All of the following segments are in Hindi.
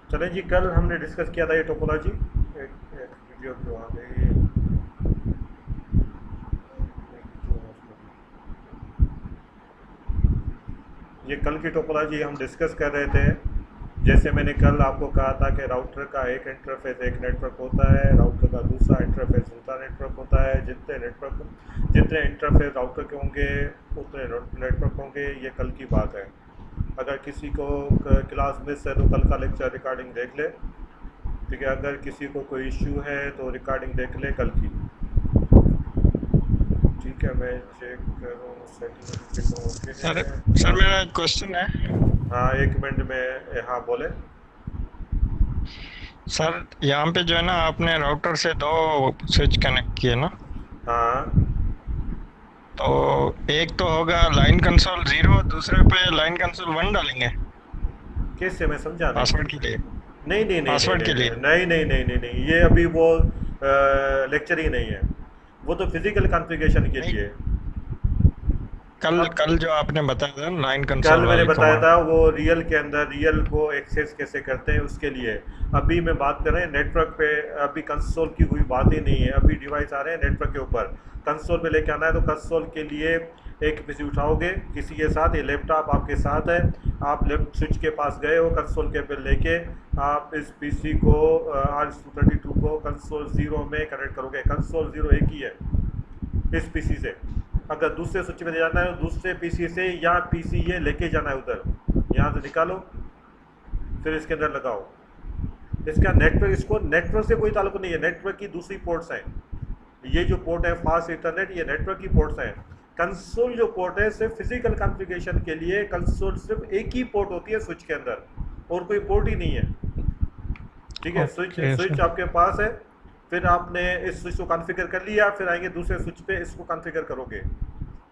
चलें जी, कल हमने डिस्कस किया था ये टोपोलॉजी। एक वीडियो जो आ गई, ये कल की टोपोलॉजी हम डिस्कस कर रहे थे। जैसे मैंने कल आपको कहा था कि राउटर का एक इंटरफेस एक नेटवर्क होता है, राउटर का दूसरा इंटरफेस दूसरा नेटवर्क होता है। जितने इंटरफेस राउटर के होंगे उतने नेटवर्क होंगे। ये कल की बात है। अगर किसी को क्लास मिस है तो कल का लेक्चर रिकॉर्डिंग देख ले। ठीक है, अगर किसी को कोई इश्यू है तो रिकॉर्डिंग देख ले कल की। ठीक है, मैं चेक करूँ सेटिंग देखूँ ओके सर है। सर हाँ मेरा एक क्वेश्चन है। हाँ, एक मिनट में, हाँ बोले। सर यहाँ पे जो है ना, आपने राउटर से दो स्विच कनेक्ट किए ना, हाँ, तो एक तो होगा लाइन कंसोल 0, दूसरे पे लाइन कंसोल 1 डालेंगे कैसे, मैं समझा नहीं। पासवर्ड के लिए। नहीं नहीं नहीं नहीं पासवर्ड नहीं के लिए। नहीं नहीं नहीं नहीं नहीं, ये अभी वो लेक्चर ही नहीं है। वो तो फिजिकल कॉन्फ़िगरेशन के नहीं, लिए। कल अब कल जो आपने बताया था लाइन कल कंसोल मैंने वाले बताया कमांड। था वो रियल के अंदर रियल को एक्सेस कैसे करते हैं उसके लिए। अभी मैं बात कर रहे हैं नेटवर्क पे। अभी कंसोल की कोई बात ही नहीं है। अभी डिवाइस आ रहे हैं नेटवर्क के ऊपर। कंसोल पे लेके आना है तो कंसोल के लिए एक पीसी उठाओगे किसी के साथ, ये लैपटॉप आपके साथ है, आप लेफ्ट स्विच के पास गए हो, कंसोल के पे लेके आप इस पीसी को R232 को कंसोल ज़ीरो में कनेक्ट करोगे। कंसोल ज़ीरो एक ही है इस पीसी से। अगर दूसरे स्विच पे जाना है तो दूसरे पीसी से, या पीसी ये लेके जाना है उधर, यहाँ से निकालो फिर इसके अंदर लगाओ। इसका नेटवर्क, इसको नेटवर्क से कोई ताल्लुक नहीं है। नेटवर्क की दूसरी पोर्ट्स हैं। ये जो पोर्ट है फास्ट इंटरनेट, ये नेटवर्क की पोर्ट्स हैं। कंसोल जो पोर्ट है सिर्फ फिजिकल कॉन्फ़िगरेशन के लिए। कंसोल सिर्फ एक ही पोर्ट होती है स्विच के अंदर, और कोई पोर्ट ही नहीं है। ठीक है, स्विच ओके स्विच सर। आपके पास है। फिर आपने इस स्विच को कॉन्फ़िगर कर लिया, फिर आएंगे दूसरे स्विच पे इसको कॉन्फ़िगर करोगे।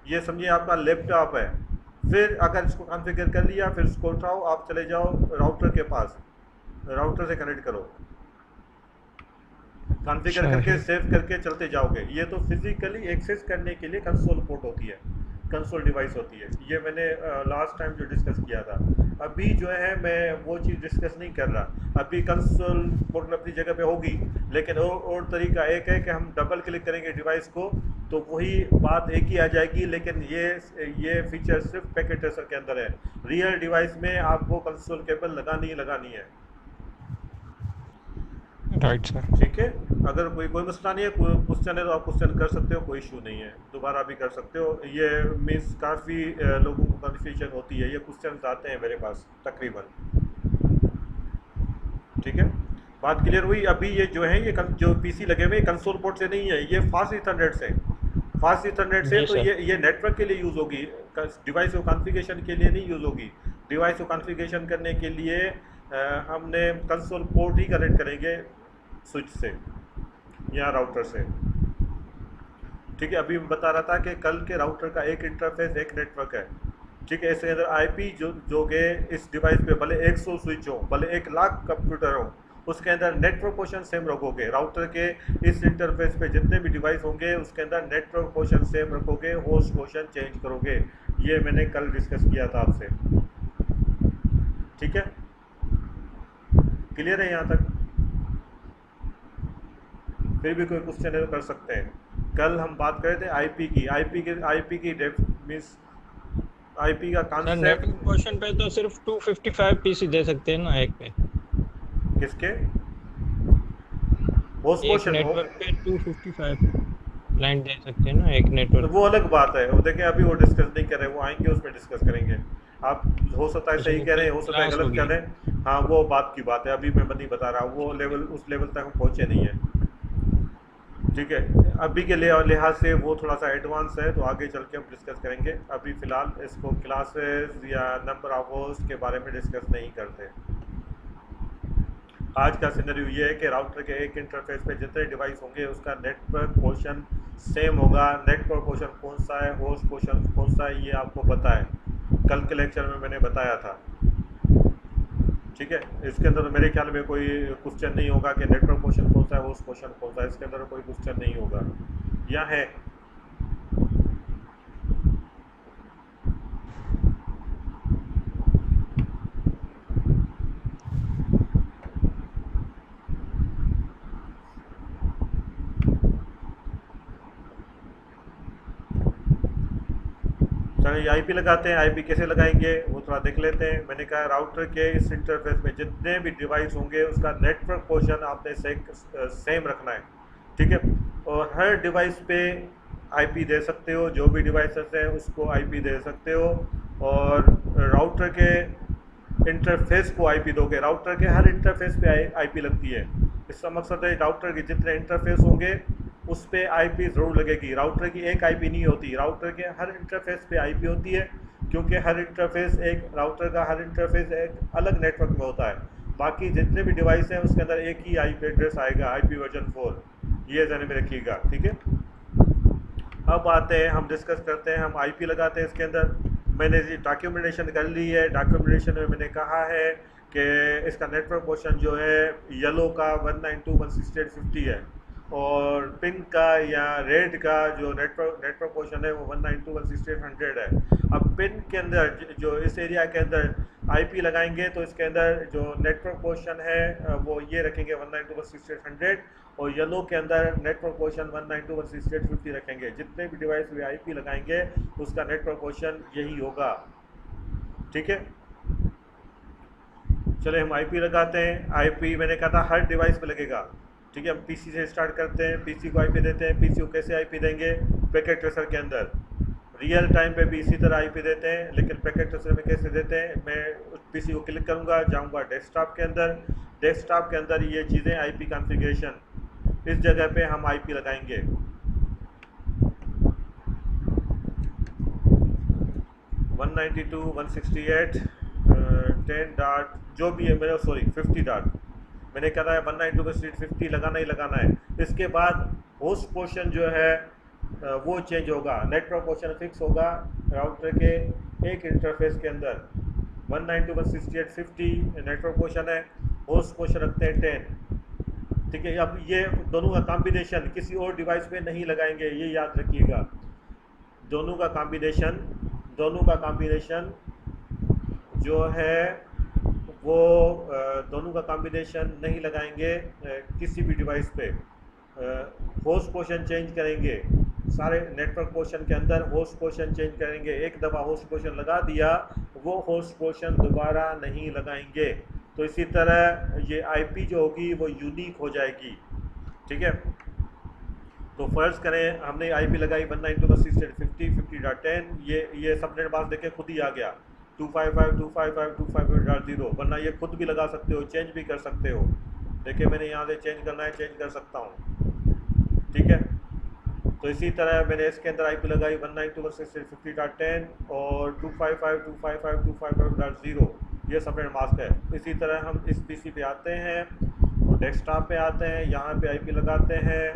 ये समझिए आपका लैपटॉप है। फिर अगर इसको कॉन्फ़िगर कर लिया, फिर इसको उठाओ, आप चले जाओ राउटर के पास, राउटर से कनेक्ट करो, कॉन्फ़िगर करके सही। सेव करके चलते जाओगे। ये तो फिजिकली एक्सेस करने के लिए कंसोल पोर्ट होती है, कंसोल डिवाइस होती है। ये मैंने लास्ट टाइम जो डिस्कस किया था। अभी जो है मैं वो चीज़ डिस्कस नहीं कर रहा। अभी कंसोल पोर्ट अपनी जगह पे होगी, लेकिन और तरीका एक है कि हम डबल क्लिक करेंगे डिवाइस को तो वही बात एक ही आ जाएगी। लेकिन ये फीचर सिर्फ पैकेट ट्रेसर के अंदर है। रियल डिवाइस में आपको कंसोल केबल लगानी ही लगानी है। Right sir. ठीक है, अगर कोई कोई मसला नहीं है, कोई क्वेश्चन है तो आप क्वेश्चन कर सकते हो, कोई इशू नहीं है, दोबारा भी कर सकते हो। ये मीन्स काफ़ी लोगों को कन्फ्यूजन होती है, ये क्वेश्चन आते हैं मेरे पास तकरीबन। ठीक है, बात क्लियर हुई। अभी ये जो है, जो पीसी लगे हुए कंसोल पोर्ट से नहीं है, ये फास्ट इथरनेट से। फास्ट इथरनेट से जी तो सर। ये नेटवर्क के लिए यूज़ होगी, डिवाइस को कॉन्फ़िगरेशन के लिए नहीं यूज़ होगी। डिवाइस को कॉन्फ़िगरेशन करने के लिए हमने कंसोल पोर्ट ही कनेक्ट करेंगे स्विच से या राउटर से। ठीक है, अभी मैं बता रहा था कि कल के राउटर का एक इंटरफेस एक नेटवर्क है। ठीक है, इसके अंदर आईपी जो के इस डिवाइस पे भले 100 स्विच हो, भले 1 लाख कंप्यूटर हो, उसके अंदर नेटवर्क पोर्शन सेम रखोगे। राउटर के इस इंटरफेस पे जितने भी डिवाइस होंगे उसके अंदर नेटवर्क पोर्शन सेम रखोगे, होस्ट पोर्शन चेंज करोगे। ये मैंने कल डिस्कस किया था आपसे। ठीक है, क्लियर है यहाँ तक? फिर भी कोई क्वेश्चन है तो कर सकते हैं। कल हम बात कर रहे थे आईपी की मीन्स आईपी का सर नेटवर्क कॉन्सेप्ट। पोर्शन पे तो सिर्फ 255 पीसी दे सकते हैं ना एक पे। किसके? होस्ट एक पोर्शन हो, नेटवर्क पे 255 क्लाइंट दे सकते हैं ना एक तो नेटवर्क वो पे। अलग बात है। वो देखें, अभी वो डिस्कस नहीं कर रहे, वो आएंगे उसमें डिस्कस करेंगे। आप हो सकता है अच्छा, सही वो कह रहे हैं, हो सकता है क्लास गलत कह होगी। रहे हैं। हाँ, वो बात की बात है, अभी मैं नहीं बता रहा। वो लेवल, उस लेवल तक हम पहुँचे नहीं है। ठीक है, अभी के लिहाज से वो थोड़ा सा एडवांस है, तो आगे चल के हम डिस्कस करेंगे। अभी फ़िलहाल इसको क्लासेस या नंबर ऑफ होस्ट के बारे में डिस्कस नहीं करते। आज का सिनेरियो ये है कि राउटर के एक इंटरफेस पे जितने डिवाइस होंगे उसका नेटवर्क पोर्शन सेम होगा। नेटवर्क पोर्शन कौन सा है, होस्ट पोर्शन कौन सा है, ये आपको पता है, कल के लेक्चर में मैंने बताया था। ठीक है, इसके अंदर तो मेरे ख्याल में कोई क्वेश्चन नहीं होगा कि नेटवर्क पोर्शन कौन सा है, होस्ट पोर्शन कौन सा है। इसके अंदर कोई क्वेश्चन नहीं होगा, या है? चलो ये आईपी लगाते हैं। आईपी कैसे लगाएंगे वो थोड़ा देख लेते हैं। मैंने कहा राउटर के इस इंटरफेस में जितने भी डिवाइस होंगे उसका नेटवर्क पोर्शन आपने सेम रखना है, ठीक है। और हर डिवाइस पे आईपी दे सकते हो, जो भी डिवाइसेस हैं उसको आईपी दे सकते हो। और राउटर के इंटरफेस को आईपी दोगे, राउटर के हर इंटरफेस पे आईपी लगती है। इसका मकसद है राउटर के जितने इंटरफेस होंगे उस पे आईपी ज़रूर लगेगी। राउटर की एक आईपी नहीं होती, राउटर के हर इंटरफेस पे आईपी होती है, क्योंकि हर इंटरफेस एक राउटर का हर इंटरफेस एक अलग नेटवर्क में होता है। बाकी जितने भी डिवाइस हैं उसके अंदर एक ही आईपी एड्रेस आएगा, आईपी वर्जन 4, ये ध्यान में रखिएगा, ठीक है। अब आते हैं, हम डिस्कस करते हैं, हम आईपी लगाते हैं इसके अंदर। मैंने ये डॉक्यूमेंटेशन कर ली है। डॉक्यूमेंटेशन में मैंने कहा है कि इसका नेटवर्क पोर्शन जो है येलो का 192.168.50 है, और पिंक का या रेड का जो नेटवर्क पोर्शन है वो 192.168.100 है। अब पिन के अंदर जो इस एरिया के अंदर आईपी लगाएंगे तो इसके अंदर जो नेटवर्क पोर्शन है वो ये रखेंगे 192.168.100, और येलो के अंदर नेटवर्क पोर्शन 192.168.50 रखेंगे। जितने भी डिवाइस भी आईपी लगाएंगे उसका नेटवर्क पोर्शन यही होगा, ठीक है। चले हम आईपी लगाते हैं। आईपी मैंने कहा था हर डिवाइस पे लगेगा, ठीक है। हम पीसी से स्टार्ट करते हैं, पीसी को आईपी देते हैं। पीसी को कैसे आईपी देंगे? पैकेट ट्रेसर के अंदर। रियल टाइम पे भी इसी तरह आईपी देते हैं, लेकिन पैकेट ट्रेसर में कैसे देते हैं? मैं उस पीसी को क्लिक करूंगा, जाऊंगा डेस्कटॉप के अंदर। डेस्कटॉप के अंदर ये चीज़ें आईपी कॉन्फ़िगरेशन, इस जगह पे हम आईपी लगाएंगे। वन 10 डॉट जो भी है मेरा, सॉरी 50 डॉट, मैंने कहा है 192.168.50 लगाना ही लगाना है। इसके बाद होस्ट पोर्शन जो है वो चेंज होगा, नेटवर्क पोर्शन फिक्स होगा राउटर के एक इंटरफेस के अंदर। 192.168.50 नेटवर्क पोर्शन है, होस्ट पोर्शन रखते हैं 10, ठीक है। अब ये दोनों का कॉम्बिनेशन किसी और डिवाइस पे नहीं लगाएंगे, ये याद रखिएगा। दोनों का कॉम्बिनेशन जो है वो दोनों का कॉम्बिनेशन नहीं लगाएंगे किसी भी डिवाइस पे। होस्ट पोर्शन चेंज करेंगे, सारे नेटवर्क पोर्शन के अंदर होस्ट पोर्शन चेंज करेंगे। एक दफ़ा होस्ट पोर्शन लगा दिया, वो होस्ट पोर्शन दोबारा नहीं लगाएंगे। तो इसी तरह ये आईपी जो होगी वो यूनिक हो जाएगी, ठीक है। तो फर्ज करें हमने आईपी लगाई 192.168.50.50.10, ये सबनेट मास्क देखे खुद ही आ गया 255.255.255.0, वरना ये खुद भी लगा सकते हो, चेंज भी कर सकते हो। देखिए मैंने यहाँ से चेंज करना है, चेंज कर सकता हूँ, ठीक है। तो इसी तरह मैंने इसके अंदर आईपी लगाई 192.168.50.10 और 255.255.255.0, ये सबनेट मास्क है। इसी तरह हम इस पीसी पे आते हैं और डेस्कटॉप पे आते हैं, यहाँ पे आईपी लगाते हैं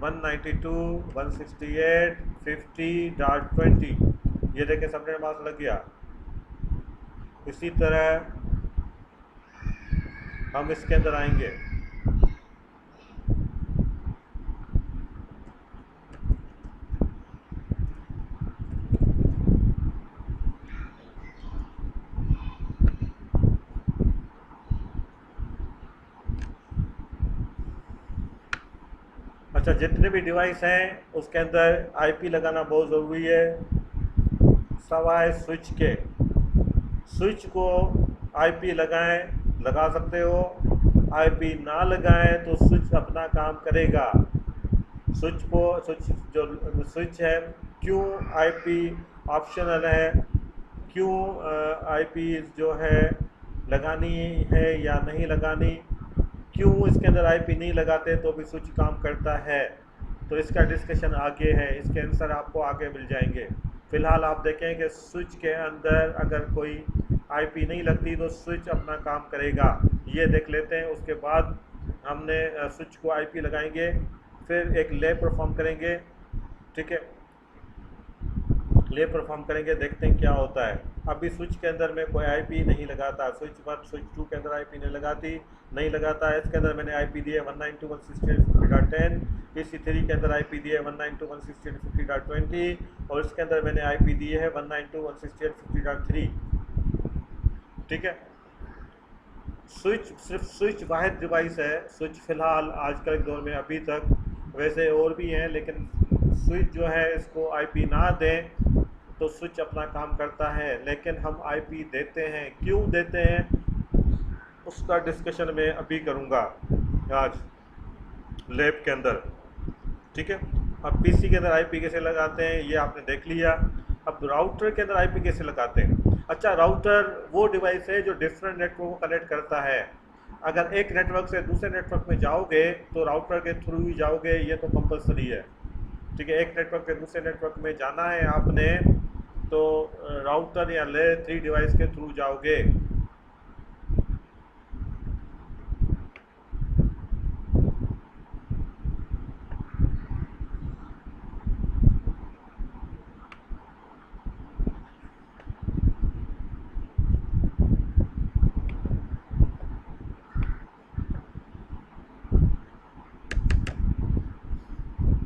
192.168.50.20, ये देखें सबनेट मास्क लग गया। इसी तरह हम इसके अंदर आएंगे, अच्छा जितने भी डिवाइस हैं उसके अंदर आईपी लगाना बहुत ज़रूरी है, सवाए स्विच के। स्विच को आईपी लगाएं, लगा सकते हो, आईपी ना लगाएं तो स्विच अपना काम करेगा। स्विच है, क्यों आईपी ऑप्शनल है, क्यों आईपी जो है लगानी है या नहीं लगानी, क्यों इसके अंदर आईपी नहीं लगाते तो भी स्विच काम करता है, तो इसका डिस्कशन आगे है, इसके आंसर आपको आगे मिल जाएंगे। फ़िलहाल आप देखें कि स्विच के अंदर अगर कोई आईपी नहीं लगती तो स्विच अपना काम करेगा, ये देख लेते हैं। उसके बाद हमने स्विच को आईपी लगाएंगे, फिर एक ले परफॉर्म करेंगे, ठीक है। ले परफॉर्म करेंगे, देखते हैं क्या होता है। अभी स्विच के अंदर में कोई आईपी नहीं लगाता, स्विच 2 के अंदर आईपी नहीं लगाता है। इसके अंदर मैंने आईपी दी है 192.168.50.10, पीसी 3 के अंदर आईपी दी है 192.168.50.20, और इसके अंदर मैंने आईपी दी है 192.168.50.3, ठीक है। सिर्फ स्विच वाहिद डिवाइस है। स्विच फ़िलहाल आजकल के दौर में अभी तक वैसे और भी हैं, लेकिन स्विच जो है इसको आईपी ना दें तो स्विच अपना काम करता है, लेकिन हम आईपी देते हैं, क्यों देते हैं उसका डिस्कशन मैं अभी करूँगा आज लैब के अंदर। ठीक है, अब पीसी के अंदर आईपी कैसे लगाते हैं ये आपने देख लिया। अब राउटर के अंदर आईपी कैसे लगाते हैं। अच्छा, राउटर वो डिवाइस है जो डिफरेंट नेटवर्क को कनेक्ट करता है। अगर एक नेटवर्क से दूसरे नेटवर्क में जाओगे तो राउटर के थ्रू ही जाओगे, ये तो कंपलसरी है। ठीक है, एक नेटवर्क से दूसरे नेटवर्क में जाना है आपने तो राउटर या लेयर 3 डिवाइस के थ्रू जाओगे।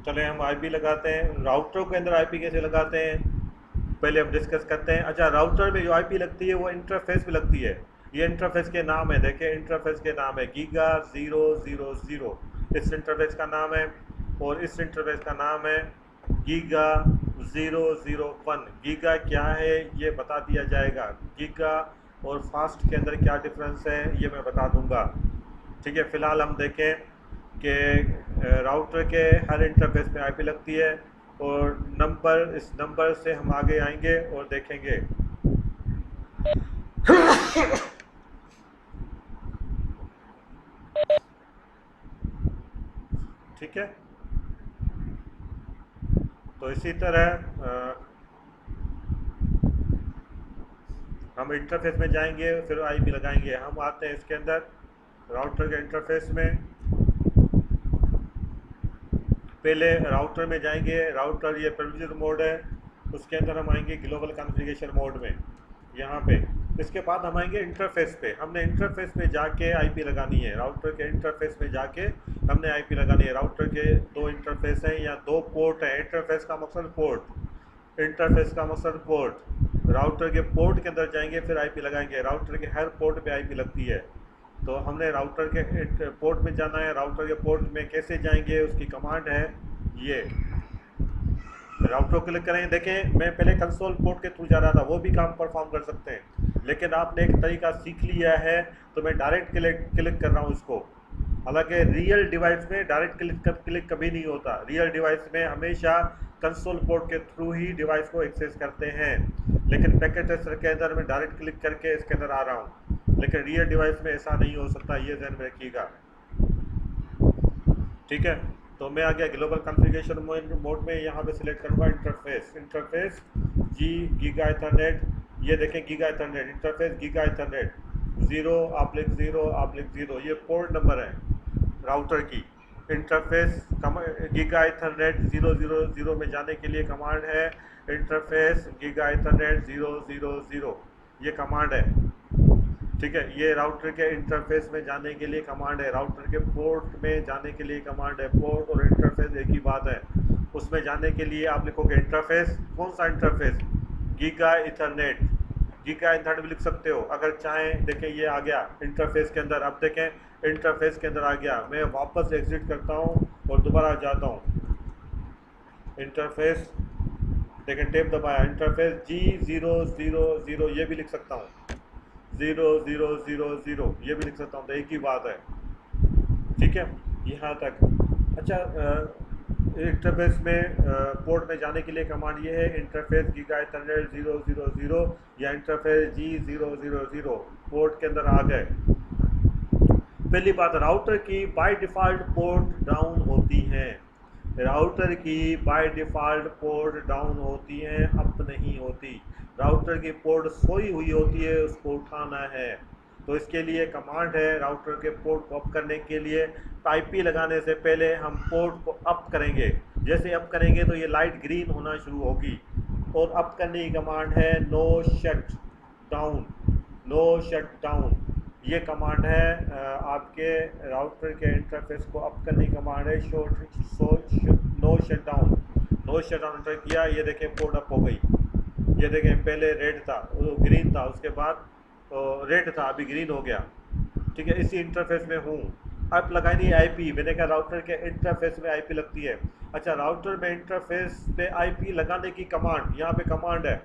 चले हम आईपी लगाते हैं। राउटर के अंदर आईपी कैसे लगाते हैं पहले हम डिस्कस करते हैं। अच्छा, राउटर में जो आईपी लगती है वो इंटरफेस पे लगती है। ये इंटरफेस के नाम है, देखें इंटरफेस के नाम है गीगा 000, इस इंटरफेस का नाम है, और इस इंटरफेस का नाम है गीगा 001। गीगा क्या है ये बता दिया जाएगा। गीगा और फास्ट के अंदर क्या डिफरेंस है ये मैं बता दूंगा। ठीक है, फिलहाल हम देखें कि राउटर के हर इंटरफेस में आईपी लगती है, और नंबर, इस नंबर से हम आगे आएंगे और देखेंगे। ठीक है, तो इसी तरह हम इंटरफेस में जाएंगे फिर आईपी लगाएंगे। हम आते हैं इसके अंदर राउटर के इंटरफेस में। पहले राउटर में जाएंगे, राउटर ये प्रिविलेज मोड है, उसके अंदर हम आएंगे ग्लोबल कॉन्फ़िगरेशन मोड में यहाँ पे। इसके बाद हम आएंगे इंटरफेस पे। हमने इंटरफेस में जाके आईपी लगानी है, राउटर के इंटरफेस में जाके हमने आईपी लगानी है। राउटर के दो इंटरफेस हैं या दो पोर्ट हैं। इंटरफेस का मकसद पोर्ट, इंटरफेस का मकसद पोर्ट। राउटर के पोर्ट के अंदर जाएंगे फिर आईपी लगाएंगे। राउटर के हर पोर्ट पे आईपी लगती है, तो हमने राउटर के पोर्ट में जाना है। राउटर के पोर्ट में कैसे जाएंगे उसकी कमांड है ये। राउटर क्लिक करें, देखें मैं पहले कंसोल पोर्ट के थ्रू जा रहा था, वो भी काम परफॉर्म कर सकते हैं, लेकिन आपने एक तरीका सीख लिया है तो मैं डायरेक्ट क्लिक कर रहा हूँ इसको। हालांकि रियल डिवाइस में डायरेक्ट क्लिक कभी नहीं होता। रियल डिवाइस में हमेशा कंसोल पोर्ट के थ्रू ही डिवाइस को एक्सेस करते हैं, लेकिन पैकेट ट्रेसर के अंदर मैं डायरेक्ट क्लिक करके इसके अंदर आ रहा हूँ, लेकिन रियल डिवाइस में ऐसा नहीं हो सकता, ये ध्यान में रखिएगा। ठीक है, तो मैं आ गया ग्लोबल कॉन्फ़िगरेशन मोड में। यहाँ पे सिलेक्ट करूँगा इंटरफेस। इंटरफेस गीगा इथरनेट, ये देखें giga Ethernet interface giga Ethernet 0/0/0, ये पोर्ट नंबर है राउटर की। इंटरफेस गीगा इथरनेट 000 में जाने के लिए कमांड है इंटरफेस गीगा इथरनेट 000, ये कमांड है। ठीक है, ये राउटर के इंटरफेस में जाने के लिए कमांड है। राउटर के पोर्ट में जाने के लिए कमांड है। पोर्ट और इंटरफेस एक ही बात है। उसमें जाने के लिए आप लिखोगे इंटरफेस, कौन सा interface, giga Ethernet. Giga Ethernet भी लिख सकते हो अगर चाहें। देखें ये आ गया इंटरफेस के अंदर। अब देखें इंटरफेस के अंदर आ गया। मैं वापस एग्जिट करता हूँ और दोबारा जाता हूँ इंटरफेस। देखें टेप दबाया, इंटरफेस G000, ये भी लिख सकता हूँ 0000, ये भी लिख सकता हूँ, तो एक ही बात है। ठीक है, यहाँ तक। अच्छा, इंटरफेस में पोर्ट में जाने के लिए कमांड ये है इंटरफेस गीगा इथरनेट 000 या इंटरफेस G000, पोर्ट के अंदर आ गए। पहली बात, राउटर की बाय डिफ़ॉल्ट पोर्ट डाउन होती हैं। राउटर की बाय डिफ़ॉल्ट पोर्ट डाउन होती हैं, अप नहीं होती। राउटर की पोर्ट सोई हुई होती है, उसको उठाना है। तो इसके लिए कमांड है राउटर के पोर्ट को अप करने के लिए। आईपी लगाने से पहले हम पोर्ट को अप करेंगे। जैसे अप करेंगे तो ये लाइट ग्रीन होना शुरू होगी, और अप करने की कमांड है no shut down. No shut down ये कमांड है आपके राउटर के इंटरफेस को अप करने की कमांड है no shut down. No shut down enter किया, ये देखें पोर्ट अप हो गई। ये देखें पहले रेड था, ग्रीन था, उसके बाद रेड था, अभी ग्रीन हो गया। ठीक है, इसी इंटरफेस में हूँ। आप लगाई नहीं आईपी, मैंने कहा राउटर के इंटरफेस में आईपी लगती है। अच्छा, राउटर में इंटरफेस पे आईपी लगाने की कमांड, यहाँ पे कमांड है,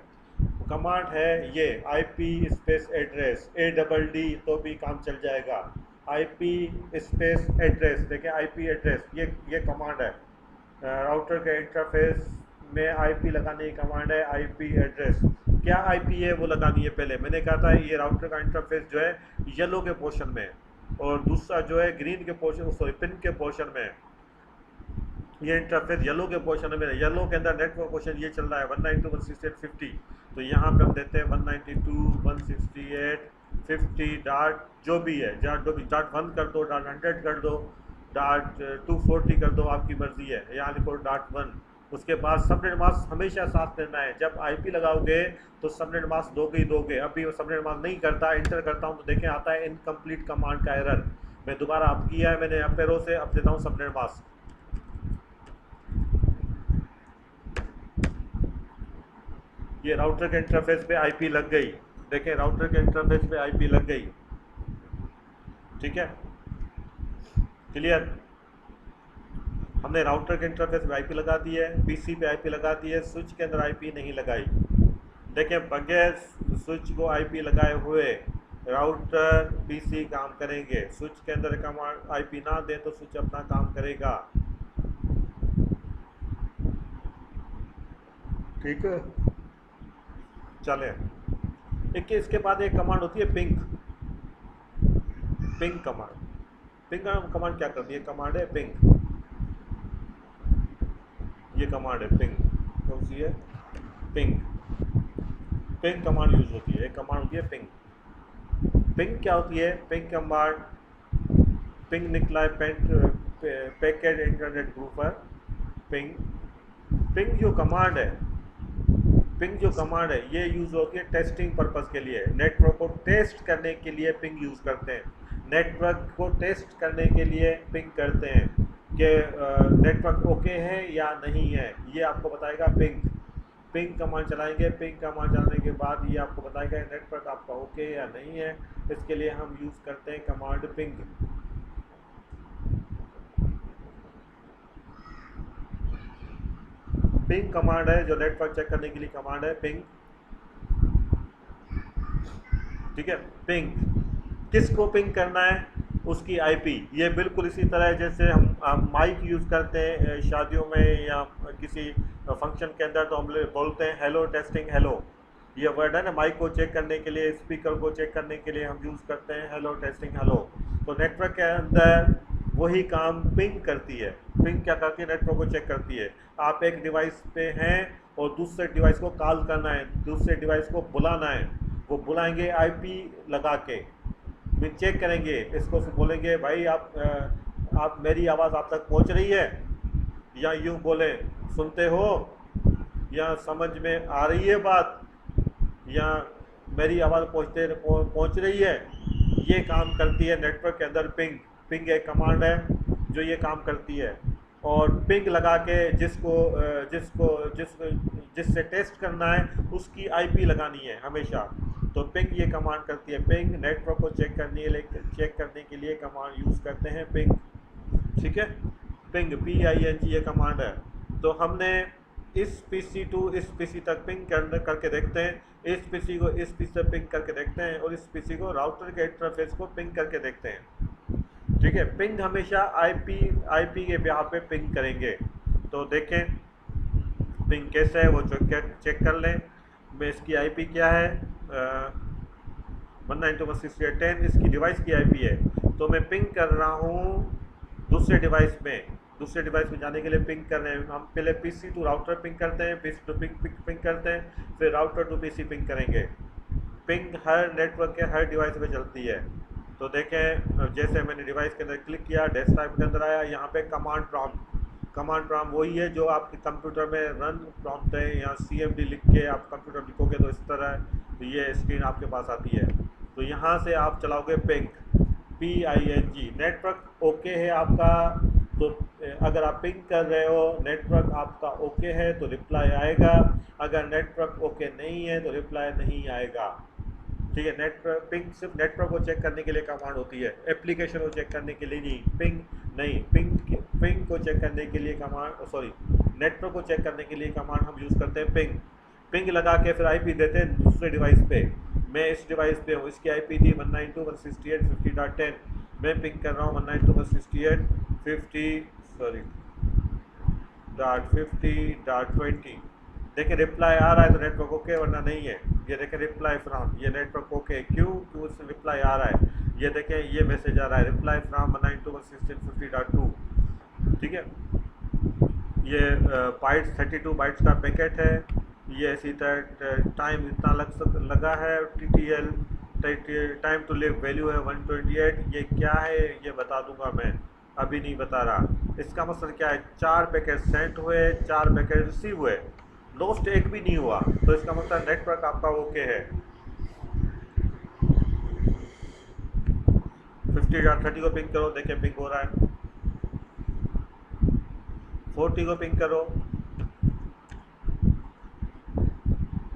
कमांड है ये आईपी स्पेस एड्रेस, ADD तो भी काम चल जाएगा। आईपी स्पेस एड्रेस, देखिए आईपी एड्रेस, ये कमांड है। राउटर के इंटरफेस में आईपी लगाने की कमांड है आईपी एड्रेस। क्या आईपी है वो लगानी है। पहले मैंने कहा था ये राउटर का इंटरफेस जो है येलो के पोर्शन में है, और दूसरा जो है ग्रीन के पोर्शन, सॉरी पिंक के पोर्शन में है। ये इंटरफेस येलो के पोर्शन में है। येलो के अंदर नेटवर्क पोर्शन ये चल रहा है 192.168.50, तो यहाँ पे हम देते हैं 192.168.50 डॉट जो भी है, डॉट 1 कर दो, डॉट 100 कर दो, डॉट 240 कर दो, आपकी मर्जी है। यहाँ लिखो डॉट 1। उसके बाद सबनेट मास्क हमेशा साथ देना है। जब आईपी लगाओगे तो सबनेट मास्क दोगे ही दोगे। अभी वो सबनेट मास्क नहीं करता, इंटर करता हूँ तो देखें आता है इनकम्प्लीट कमांड का एरर। मैं दोबारा अब किया है मैंने अपेरो से, अब देता हूँ सबनेट मास्क। ये राउटर के इंटरफेस पे आईपी लग गई, देखें राउटर के इंटरफेस पे आईपी लग गई। ठीक है, क्लियर। हमने राउटर के इंटरफेस पे आईपी लगा दी है, पीसी पे आईपी लगा दी है, स्विच के अंदर आईपी नहीं लगाई। देखें बगैर स्विच को आईपी लगाए हुए राउटर पीसी काम करेंगे। स्विच के अंदर कमांड आईपी ना दे तो स्विच अपना काम करेगा। ठीक है, चले। इसके बाद एक कमांड होती है ping. Ping command, ping command क्या करती है, कमांड है पिंग। ये कमांड है पिंग, कौन सी है, पिंग। पिंग कमांड यूज होती है, एक कमांड होती है पिंग। पिंग क्या होती है, पिंग कमांड, पिंग निकला है packet internet grouper. Ping, ping जो कमांड है, पिंग जो कमांड है ये यूज़ होती है टेस्टिंग पर्पस के लिए। नेटवर्क को टेस्ट करने के लिए पिंग यूज़ करते हैं। नेटवर्क को टेस्ट करने के लिए पिंग करते हैं कि नेटवर्क ओके है या नहीं है, ये आपको बताएगा पिंग। पिंग कमांड चलाएंगे, पिंग कमांड चलाने के बाद ये आपको बताएगा नेटवर्क आपका ओके है या नहीं है। इसके लिए हम यूज़ करते हैं कमांड पिंग। पिंग कमांड है जो नेटवर्क चेक करने के लिए कमांड है पिंग। ठीक है, पिंग किसको पिंग करना है, उसकी आईपी। ये बिल्कुल इसी तरह है जैसे हम माइक यूज़ करते हैं शादियों में या किसी फंक्शन के अंदर, तो हम बोलते हैं हेलो टेस्टिंग हेलो। ये वर्ड है ना, माइक को चेक करने के लिए, स्पीकर को चेक करने के लिए हम यूज़ करते हैं हेलो टेस्टिंग हेलो। तो नेटवर्क के अंदर वही काम पिंग करती है। पिंग क्या करती है, नेटवर्क को चेक करती है। आप एक डिवाइस पे हैं और दूसरे डिवाइस को कॉल करना है, दूसरे डिवाइस को बुलाना है, वो बुलाएंगे आईपी लगा के, फिर चेक करेंगे इसको, फिर बोलेंगे भाई आप मेरी आवाज़ आप तक पहुंच रही है, या यूँ बोले सुनते हो, या समझ में आ रही है बात, या मेरी आवाज़ पहुंच रही है। ये काम करती है नेटवर्क के अंदर पिंग। पिंग एक कमांड है जो ये काम करती है। और पिंग लगा के जिससे टेस्ट करना है उसकी आईपी लगानी है हमेशा। तो पिंग ये कमांड करती है पिंग। नेटवर्क को चेक करने के लिए कमांड यूज़ करते हैं पिंग। ठीक है, पिंग PING ये कमांड है। तो हमने इस पीसी टू इस पीसी तक पिंग करके देखते हैं, इस पीसी को इस पीसी से पिंग करके देखते हैं, और इस पीसी को राउटर के इंटरफेस को पिंग करके देखते हैं। ठीक है, पिंग हमेशा आईपी के यहाँ पे पिंग करेंगे। तो देखें पिंग कैसे है वो चेक कर लें। मैं इसकी आईपी क्या है, 192.168.10 इसकी डिवाइस की आईपी है। तो मैं पिंग कर रहा हूँ दूसरे डिवाइस में जाने के लिए पिंग कर रहे हैं। हम पहले पीसी टू राउटर पिंग करते हैं, पीसी टू पिंग करते हैं, फिर राउटर टू पीसी पिंग करेंगे। पिंग हर नेटवर्क के हर डिवाइस पे चलती है। तो देखें जैसे मैंने डिवाइस के अंदर क्लिक किया, डेस्कटॉप के अंदर आया, यहाँ पे कमांड प्रॉम्प्ट वही है जो आपके कंप्यूटर में रन प्रॉम्प्ट है। यहाँ CMD लिख के आप कंप्यूटर लिखोगे तो इस तरह तो ये स्क्रीन आपके पास आती है। तो यहाँ से आप चलाओगे पिंग, PING। नेटवर्क ओके है आपका, तो अगर आप पिंग कर रहे हो नेटवर्क आपका ओके है तो रिप्लाई आएगा, अगर नेटवर्क ओके नहीं है तो रिप्लाई नहीं आएगा। ठीक है, नेटवर्क पिंग सिर्फ नेटवर्क को चेक करने के लिए कमांड होती है, एप्लीकेशन को चेक करने के लिए नहीं। पिंग नहीं, पिंग को चेक करने के लिए कमांड, सॉरी, नेटवर्क को चेक करने के लिए कमांड हम यूज़ करते हैं पिंग। पिंग लगा के फिर आईपी देते हैं दूसरे डिवाइस पे। मैं इस डिवाइस पे हूँ, इसकी आईपी थी 192.168.50.10, मैं पिंग कर रहा हूँ 192.168.50, सॉरी .50.20। देखिए रिप्लाई आ रहा है तो नेटवर्क ओके, वरना नहीं है। ये देखें रिप्लाई फ्रॉम, ये नेटवर्क ओके, क्यों उससे रिप्लाई आ रहा है। ये देखें ये मैसेज आ रहा है, रिप्लाई फ्रॉम 192.168.50.2। ठीक है, ये बाइट्स 32 बाइट्स का पैकेट है। ये इसी तरह टाइम इतना लगा है, TTL time to live value है 128। ये क्या है ये बता दूंगा मैं, अभी नहीं बता रहा। इसका मतलब क्या है, 4 पैकेट सेंड हुए, 4 पैकेट रिसीव हुए, लॉस्ट एक भी नहीं हुआ, तो इसका मतलब नेटवर्क आपका ओके है। 50.30 को पिंग करो, देखें पिंग हो रहा है। 40 को पिंग करो,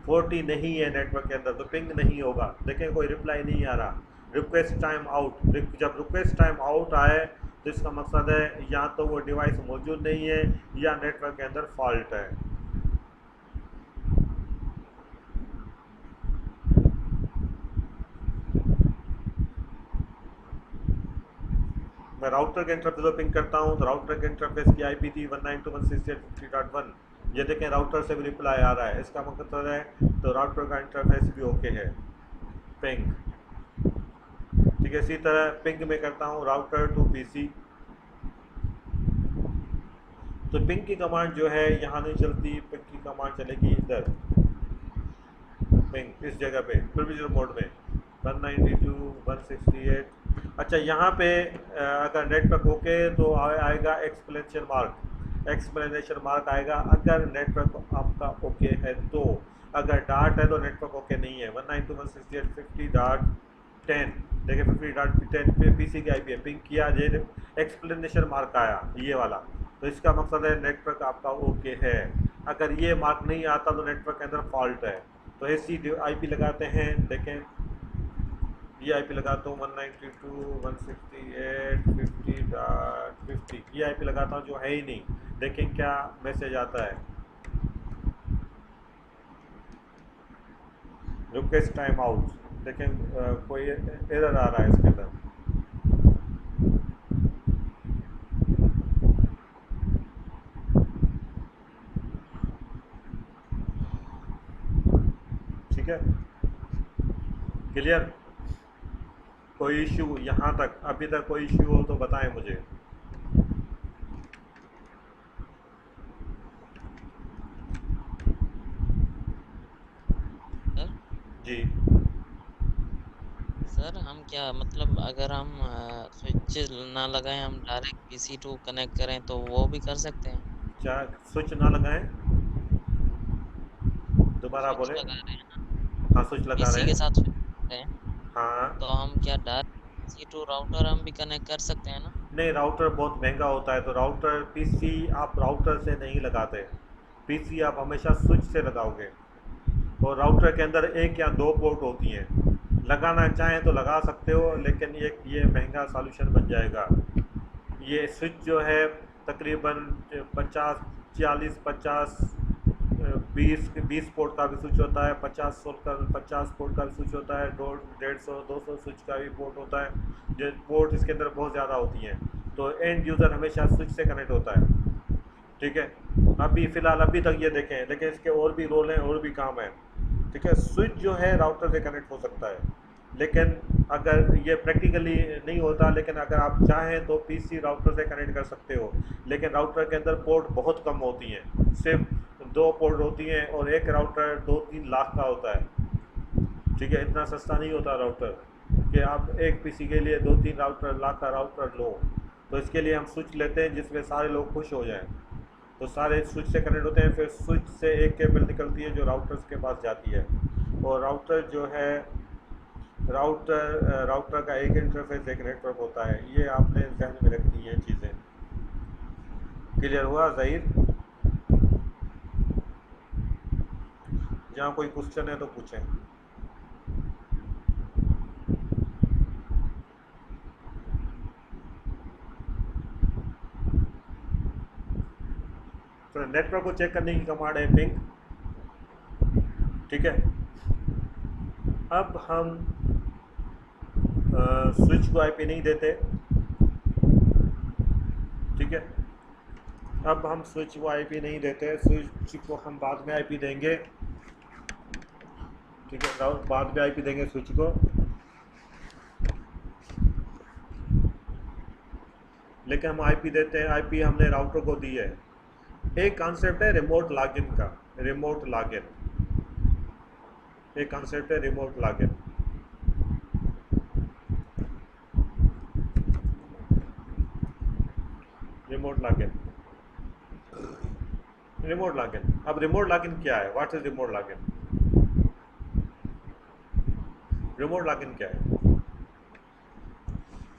40 नहीं है नेटवर्क के अंदर, तो पिंग नहीं होगा। देखें कोई रिप्लाई नहीं आ रहा। रिक्वेस्ट टाइम आउट, जब रिक्वेस्ट टाइम आउट आए तो इसका मकसद है या तो वो डिवाइस मौजूद नहीं है या नेटवर्क के अंदर फॉल्ट है। मैं राउटर के इंटरफेस को पिंग करता हूँ, तो राउटर के इंटरफेस की आईपी थी 192.168.50.1। ये देखें राउटर से भी रिप्लाई आ रहा है, इसका मतलब है तो राउटर का इंटरफेस भी ओके है। पिंग, ठीक है। इसी तरह पिंग में करता हूँ राउटर टू पीसी, तो पिंग की कमांड जो है यहाँ नहीं चलती, पिंग की कमांड चलेगी इधर, पिंग इस जगह पे प्रिविलेज मोड में 192.168। अच्छा, यहाँ पे अगर नेटवर्क ओके तो आएगा एक्सप्लेनेशन मार्क आएगा अगर नेटवर्क आपका ओके है तो। अगर डाट है तो नेटवर्क ओके नहीं है। 192.168.50.10, देखिए 50.10 पे पीसी की आईपी है, पिंग किया, ये एक्सप्लेनेशन मार्क आया ये वाला, तो इसका मकसद है नेटवर्क आपका ओके है। अगर ये मार्क नहीं आता तो नेटवर्क के अंदर फॉल्ट है। तो ऐसी आईपी लगाते हैं, देखें ये आईपी लगाता हूँ 192.168.50.50, ये आईपी लगाता हूँ जो है ही नहीं। देखें क्या मैसेज आता है, रिक्वेस्ट टाइम आउट। देखें कोई एरर आ रहा है इसके अंदर। ठीक है, क्लियर। कोई इश्यू यहाँ तक, अभी तक कोई इश्यू हो तो बताएं मुझे। सर जी, सर हम क्या मतलब अगर हम स्विच ना लगाएं, हम डायरेक्ट पीसी टू कनेक्ट करें तो वो भी कर सकते हैं। क्या स्विच ना लगाएं, दोबारा स्विच बोले। लगा रहे हैं ना, हाँ स्विच लगा रहे पीसी के हैं। साथ स्विच रहे हैं, तो हाँ, हम क्या डायरेक्ट पीसी टू राउटर हम भी कनेक्ट कर सकते हैं ना। नहीं राउटर बहुत महंगा होता है, तो राउटर पीसी आप राउटर से नहीं लगाते, पीसी आप हमेशा स्विच से लगाओगे। और राउटर के अंदर एक या दो पोर्ट होती हैं, लगाना चाहें तो लगा सकते हो, लेकिन ये महंगा सॉल्यूशन बन जाएगा। ये स्विच जो है तकरीबन 50, 40, 50, 20 पोर्ट का भी स्विच होता है, 50 पोर्ट का भी स्विच होता है, 150, 200 स्विच का भी पोर्ट होता है। जो पोर्ट इसके अंदर बहुत ज़्यादा होती हैं, तो एंड यूज़र हमेशा स्विच से कनेक्ट होता है। ठीक है, अभी फ़िलहाल अभी तक ये देखें, लेकिन इसके और भी रोल हैं और भी काम है। ठीक है, स्विच जो है राउटर से कनेक्ट हो सकता है, लेकिन अगर ये प्रैक्टिकली नहीं होता, लेकिन अगर आप चाहें तो पीसी राउटर से कनेक्ट कर सकते हो। लेकिन राउटर के अंदर पोर्ट बहुत कम होती हैं, सिर्फ 2 पोर्ट होती हैं, और एक राउटर 2-3 लाख का होता है। ठीक है, इतना सस्ता नहीं होता राउटर कि आप एक पीसी के लिए 2-3 राउटर लाख का राउटर लो। तो इसके लिए हम स्विच लेते हैं जिसमें सारे लोग खुश हो जाएं। तो सारे स्विच से कनेक्ट होते हैं, फिर स्विच से एक केबल निकलती है जो राउटर्स के पास जाती है। और राउटर जो है, राउटर का एक इंटरफेस एक नेटवर्क होता है। ये आपने ध्यान में रखनी है चीज़ें। क्लियर हुआ ज़हीर? जहाँ कोई क्वेश्चन है तो पूछें। नेटवर्क को चेक करने की कमांड है पिंग। ठीक है, अब हम स्विच को आईपी नहीं देते। ठीक है, अब हम स्विच को आईपी नहीं देते, स्विच को हम बाद में आईपी देंगे। ठीक है, बाद में आईपी देंगे स्विच को। लेकिन हम आईपी देते हैं, आईपी हमने राउटर को दी है। एक कॉन्सेप्ट है रिमोट लॉगिन का, रिमोट लॉगिन, एक कॉन्सेप्ट है remote login. Remote login, remote login. अब रिमोट लॉगिन क्या है? What is remote login? Remote login क्या है?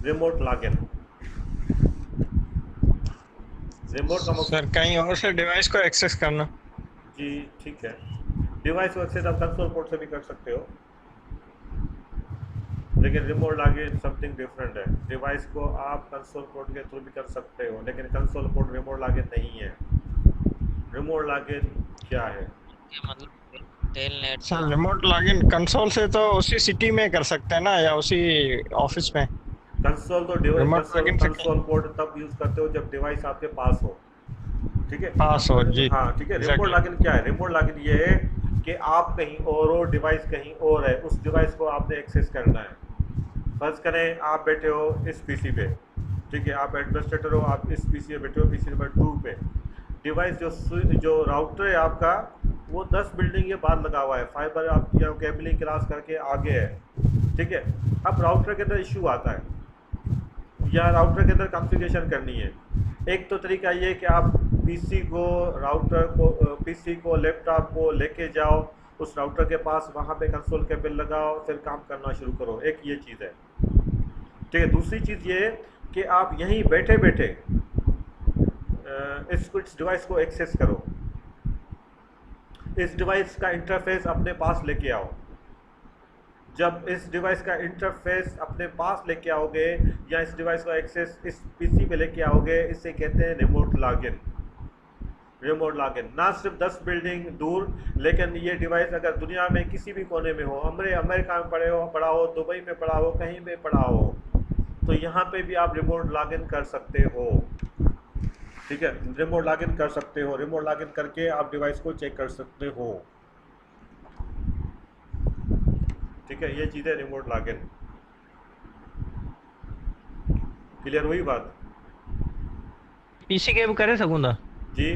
रिमोट लॉगिन, रिमोट का सर कहीं और से डिवाइस को एक्सेस करना। जी ठीक है, डिवाइस को एक्सेस आप कंसोल पोर्ट से भी कर सकते हो, लेकिन रिमोट लॉगिन समथिंग डिफरेंट है। डिवाइस को आप कंसोल पोर्ट के थ्रू भी कर सकते हो, लेकिन कंसोल पोर्ट रिमोट लॉगिन नहीं है। रिमोट लॉगिन क्या है? ये मतलब telnet sir remote login console से तो उसी सिटी में कर सकते हैं ना, या उसी ऑफिस में? कंसोल तो रिमोट कंसोल लॉगिन से कंसोल पोर्ट तब यूज करते हो जब डिवाइस आपके पास हो। ठीक है, पास हो जी। हाँ ठीक है। Remote Exactly. लॉगिन क्या है? रिमोट लॉगिन ये है कि आप कहीं और हो, डिवाइस कहीं और है, उस डिवाइस को आपने एक्सेस करना है। फर्ज करें आप बैठे हो इस पीसी पे, ठीक है, आप एडमिनिस्ट्रेटर हो, आप इस पीसी पे बैठे हो, पीसी नंबर 2 पे। डिवाइस जो राउटर है आपका वो 10 बिल्डिंग के बाद लगा हुआ है, फाइबर आप या केबलिंग क्रॉस करके आगे है। ठीक है, अब राउटर के अंदर इशू आता है या राउटर के अंदर कॉन्फ़िगरेशन करनी है। एक तो तरीका ये है कि आप पीसी को, राउटर को, पीसी को, लैपटॉप को लेके जाओ उस राउटर के पास, वहाँ पे कंसोल केबल लगाओ, फिर काम करना शुरू करो। एक ये चीज़ है। ठीक है, दूसरी चीज़ ये है कि आप यहीं बैठे बैठे इस डिवाइस को एक्सेस करो, इस डिवाइस का इंटरफेस अपने पास लेके आओ। जब इस डिवाइस का इंटरफेस अपने पास लेके आओगे या इस डिवाइस का एक्सेस इस पीसी पे लेके आओगे, इसे कहते हैं रिमोट लॉगिन। रिमोट लॉगिन ना सिर्फ 10 बिल्डिंग दूर, लेकिन ये डिवाइस अगर दुनिया में किसी भी कोने में हो, अमेरिका में पड़ा हो, दुबई में पड़ा हो, कहीं पे पड़ा हो, तो यहाँ पे भी आप रिमोट लॉगिन कर सकते हो। ठीक है, रिमोट लॉगिन कर सकते हो। रिमोट लॉगिन करके आप डिवाइस को चेक कर सकते हो। ठीक है, ये चीज़ है रिमोट लॉगिन। क्लियर हुई बात? पीसी के करे सकूँ था जी,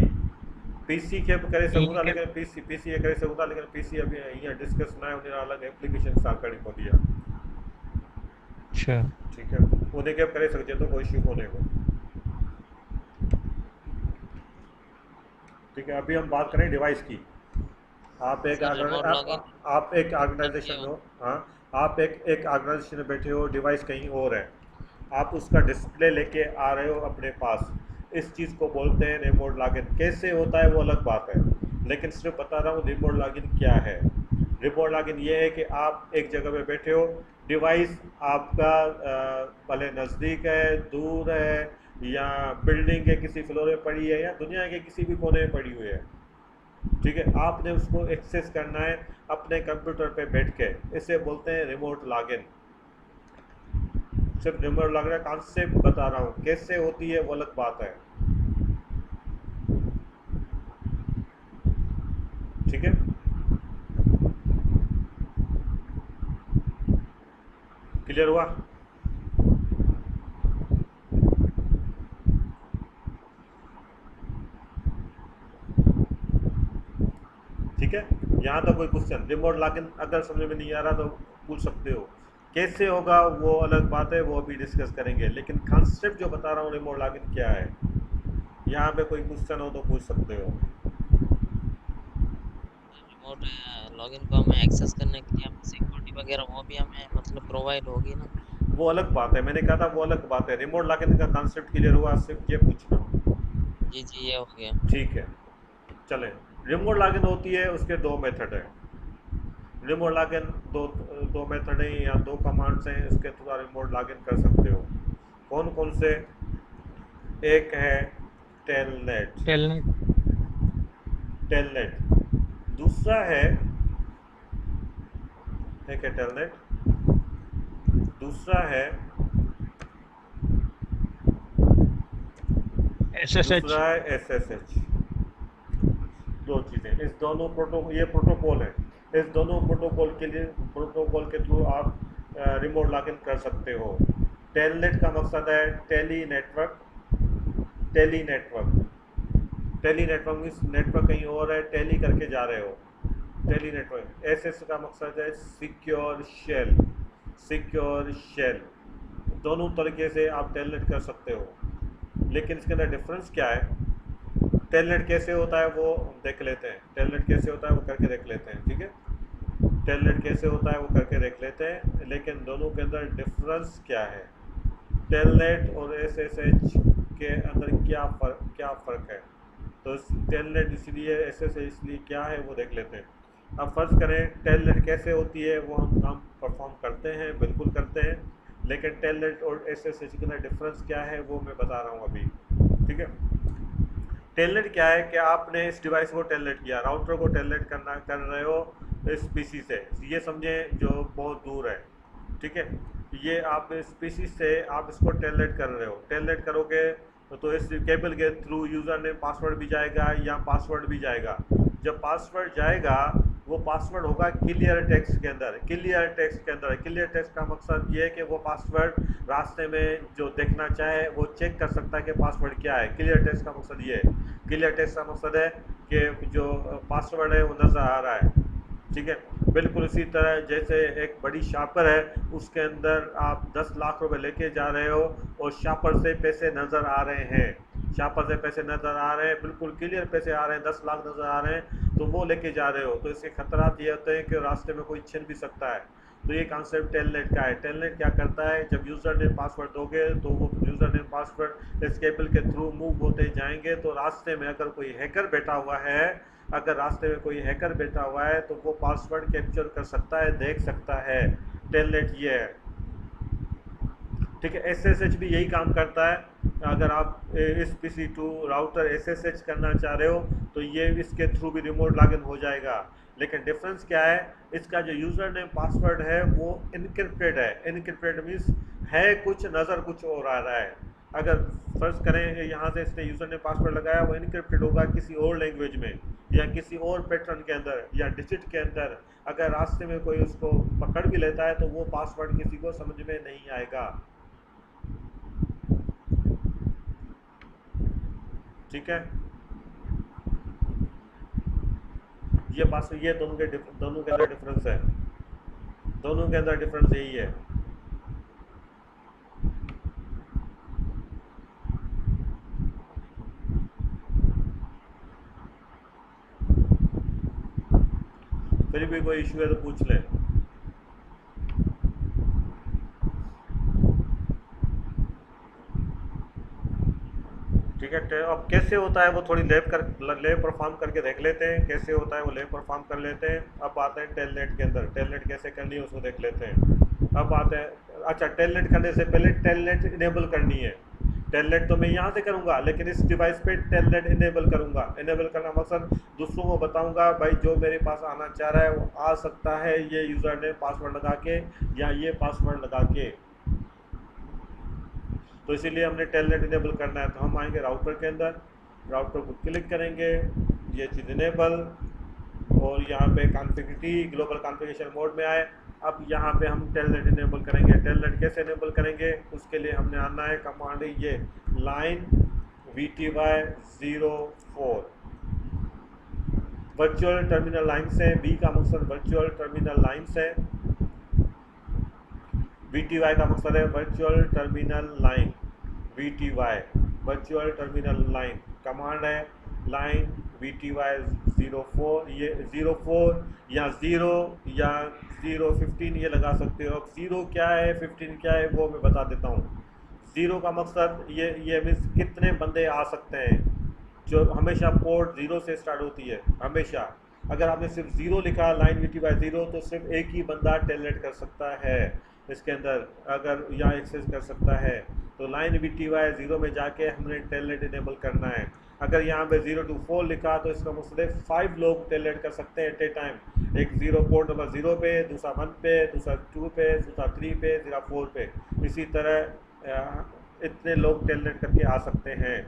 पीसी के करे सकूँगा, लेकिन पीसी ये करे सकूँगा, लेकिन पीसी अभी यहाँ डिस्कस ना उन्हें अलग एप्लीकेशन साकड़ी को दिया। अच्छा ठीक है, उन्हें क्या करे सकते तो कोई इश्यू होने को। ठीक है, अभी हम बात करें डिवाइस की। आप एक सर, रिमोट लॉगिन आप एक ऑर्गेनाइजेशन हो, हाँ, आप एक ऑर्गेनाइजेशन में बैठे हो, डिवाइस कहीं और है, आप उसका डिस्प्ले लेके आ रहे हो अपने पास। इस चीज़ को बोलते हैं रिमोट लॉगिन। कैसे होता है वो अलग बात है, लेकिन सिर्फ बता रहा हूँ रिमोट लॉगिन क्या है। रिमोट लॉगिन ये है कि आप एक जगह पे बैठे हो, डिवाइस आपका भले नज़दीक है, दूर है, या बिल्डिंग के किसी फ्लोर में पड़ी है, या दुनिया के किसी भी कोने में पड़ी हुई है। ठीक है, आपने उसको एक्सेस करना है अपने कंप्यूटर पे बैठ के, इसे बोलते हैं रिमोट लॉगिन। सिर्फ रिमोट लॉगिन का कॉन्सेप्ट बता रहा हूँ, कैसे होती है वो अलग बात है। ठीक है, क्लियर हुआ? ठीक है, यहाँ तक कोई क्वेश्चन? रिमोट लॉगिन अगर समझ में नहीं आ रहा तो पूछ सकते हो। कैसे होगा वो अलग बात है, वो अभी डिस्कस करेंगे, लेकिन कॉन्सेप्ट जो बता रहा हूँ रिमोट लॉगिन क्या है, यहाँ पे कोई क्वेश्चन हो तो पूछ सकते हो। रिमोट लॉगिन को हमें एक्सेस करने के लिए हमें सिक्योरिटी वगैरह वो भी हमें मतलब प्रोवाइड होगी ना? वो अलग बात है, मैंने कहा था वो अलग बात है। रिमोट लॉगिन का कॉन्सेप्ट क्लियर हुआ? सिर्फ ये पूछना। जी जी, ये हो गया। ठीक है, चलें। रिमोट लॉगिन होती है, उसके दो मेथड है। रिमोट लॉगिन दो मेथड हैं या दो कमांड्स हैं, इसके थ्रू आप रिमोट लॉगिन कर सकते हो। कौन कौन से? एक है टेलनेट, टेलनेट टेलनेट। दूसरा है क्या टेलनेट, दूसरा है SSH। SSH। दो चीज़ें, इस दोनों ये प्रोटोकॉल है, इस दोनों प्रोटोकॉल के थ्रू आप रिमोट लॉगिन कर सकते हो। टेलनेट का मकसद है टेली नेटवर्क मीन्स नेटवर्क कहीं और है, टेली करके जा रहे हो, टेली नेटवर्क। एसएस का मकसद है सिक्योर शेल। दोनों तरीके से आप टेलनेट कर सकते हो, लेकिन इसके अंदर डिफरेंस क्या है, टेलनेट कैसे होता है वो देख लेते हैं, टेलनेट कैसे होता है वो करके देख लेते हैं, ठीक है। टेलनेट कैसे होता है वो करके देख लेते हैं, लेकिन दोनों के अंदर डिफरेंस क्या है, टेलनेट और एसएसएच के अंदर क्या फ़र्क है। तो टेलनेट इसलिए, एसएसएच इसलिए क्या है वो देख लेते हैं। अब फर्ज करें टेलनेट कैसे होती है, वो हम काम परफॉर्म करते हैं, बिल्कुल करते हैं, लेकिन टेलनेट और एसएसएच के अंदर डिफरेंस क्या है वो मैं बता रहा हूँ अभी, ठीक है। टेलनेट क्या है कि आपने इस डिवाइस को टेलनेट किया, राउटर को टेलनेट कर रहे हो इस पीसी से, ये समझें जो बहुत दूर है, ठीक है। ये आप इस पीसी से आप इसको टेलनेट कर रहे हो, टेलनेट करोगे तो इस केबल के थ्रू यूज़र नेम पासवर्ड भी जाएगा या पासवर्ड भी जाएगा। जब पासवर्ड जाएगा वो पासवर्ड होगा क्लियर टेक्स्ट के अंदर। क्लियर टेक्स्ट का मकसद ये है कि वो पासवर्ड रास्ते में जो देखना चाहे वो चेक कर सकता है कि पासवर्ड क्या है। क्लियर टेक्स्ट का मकसद ये है, क्लियर टेक्स्ट का मकसद है कि जो पासवर्ड है वो नज़र आ रहा है, ठीक है। बिल्कुल इसी तरह जैसे एक बड़ी शॉपर है, उसके अंदर आप 10 लाख रुपए लेके जा रहे हो और शॉपर से पैसे नज़र आ रहे हैं, बिल्कुल क्लियर पैसे आ रहे हैं, 10 लाख नज़र आ रहे हैं, तो वो लेके जा रहे हो, तो इसके खतरात ये होते हैं कि रास्ते में कोई छीन भी सकता है। तो ये कॉन्सेप्ट टेलनेट का है। टेलनेट क्या करता है, जब यूज़र नेम पासवर्ड दोगे तो वो यूज़र नेम पासवर्ड इस केबल के थ्रू मूव होते जाएंगे, तो रास्ते में अगर कोई हैकर बैठा हुआ है तो वो पासवर्ड कैप्चर कर सकता है, देख सकता है। टेलनेट ये है, ठीक है। एसएसएच भी यही काम करता है। अगर आप इस PC2 राउटर एसएसएच करना चाह रहे हो तो ये इसके थ्रू भी रिमोट लॉगिन हो जाएगा, लेकिन डिफरेंस क्या है, इसका जो यूज़र नेम पासवर्ड है वो इनक्रिप्टेड है। इनक्रिप्टेड मीन्स है कुछ, नज़र कुछ और आ रहा है। अगर फर्ज करें यहाँ से इसने यूज़र नेम पासवर्ड लगाया, वो इनक्रिप्टेड होगा किसी और लैंग्वेज में या किसी और पैटर्न के अंदर या डिजिट के अंदर। अगर रास्ते में कोई उसको पकड़ भी लेता है तो वो पासवर्ड किसी को समझ में नहीं आएगा, ठीक है। ये दोनों के अंदर डिफरेंस है, दोनों के अंदर डिफरेंस यही है। फिर भी कोई इशू है तो पूछ ले। ठीक है, अब कैसे होता है वो थोड़ी लैब परफॉर्म करके देख लेते हैं, कैसे होता है वो लैब परफॉर्म कर लेते हैं। अब आते हैं टेलनेट के अंदर, टेलनेट कैसे करनी है उसको देख लेते हैं। अब आते हैं, अच्छा टेलनेट करने से पहले टेलनेट इनेबल करनी है। टेलनेट तो मैं यहाँ से करूँगा, लेकिन इस डिवाइस पे टेलनेट इनेबल करूँगा। इनेबल करना मकसद दूसरों को बताऊँगा भाई जो मेरे पास आना चाह रहा है वो आ सकता है, ये यूज़र नेम पासवर्ड लगा के या ये पासवर्ड लगा के। तो इसीलिए हमने टेलनेट इनेबल करना है। तो हम आएंगे राउटर के अंदर, राउटर को क्लिक करेंगे, ये चीज़ इनेबल, और यहाँ पे कॉन्फ़िगरिटी ग्लोबल कॉन्फ़िगरेशन मोड में आए। अब यहाँ पे हम टेलनेट इनेबल करेंगे। टेलनेट कैसे इनेबल करेंगे, उसके लिए हमने आना है कमांड ये line VTY04 virtual terminal line से, बी का मकसद वर्चुअल टर्मिनल लाइन से, VTY का मकसद है virtual terminal line, VTY virtual terminal line. Command है लाइन VTY04, ये 04 या 0 या 015 ये लगा सकते हो। अब 0 क्या है 15 क्या है वो मैं बता देता हूँ। 0 का मकसद ये मीन्स कितने बंदे आ सकते हैं, जो हमेशा पोर्ट 0 से स्टार्ट होती है हमेशा। अगर आपने सिर्फ 0 लिखा लाइन VTY0 तो सिर्फ एक ही बंदा टेलनेट कर सकता है इसके अंदर, अगर यहाँ एक्सेस कर सकता है। तो लाइन VTY0 में जाके हमने टेलनेट इनेबल करना है। अगर यहाँ पे 0 to 4 लिखा तो इसका मतलब 5 लोग टेलनेट कर सकते हैं एट ए टाइम। एक 0 पोर्ट नंबर 0 पे, दूसरा 1 पे, दूसरा 2 पे, दूसरा 3 पे, दूसरा 4 पे। इसी तरह इतने लोग टेलनेट करके आ सकते हैं।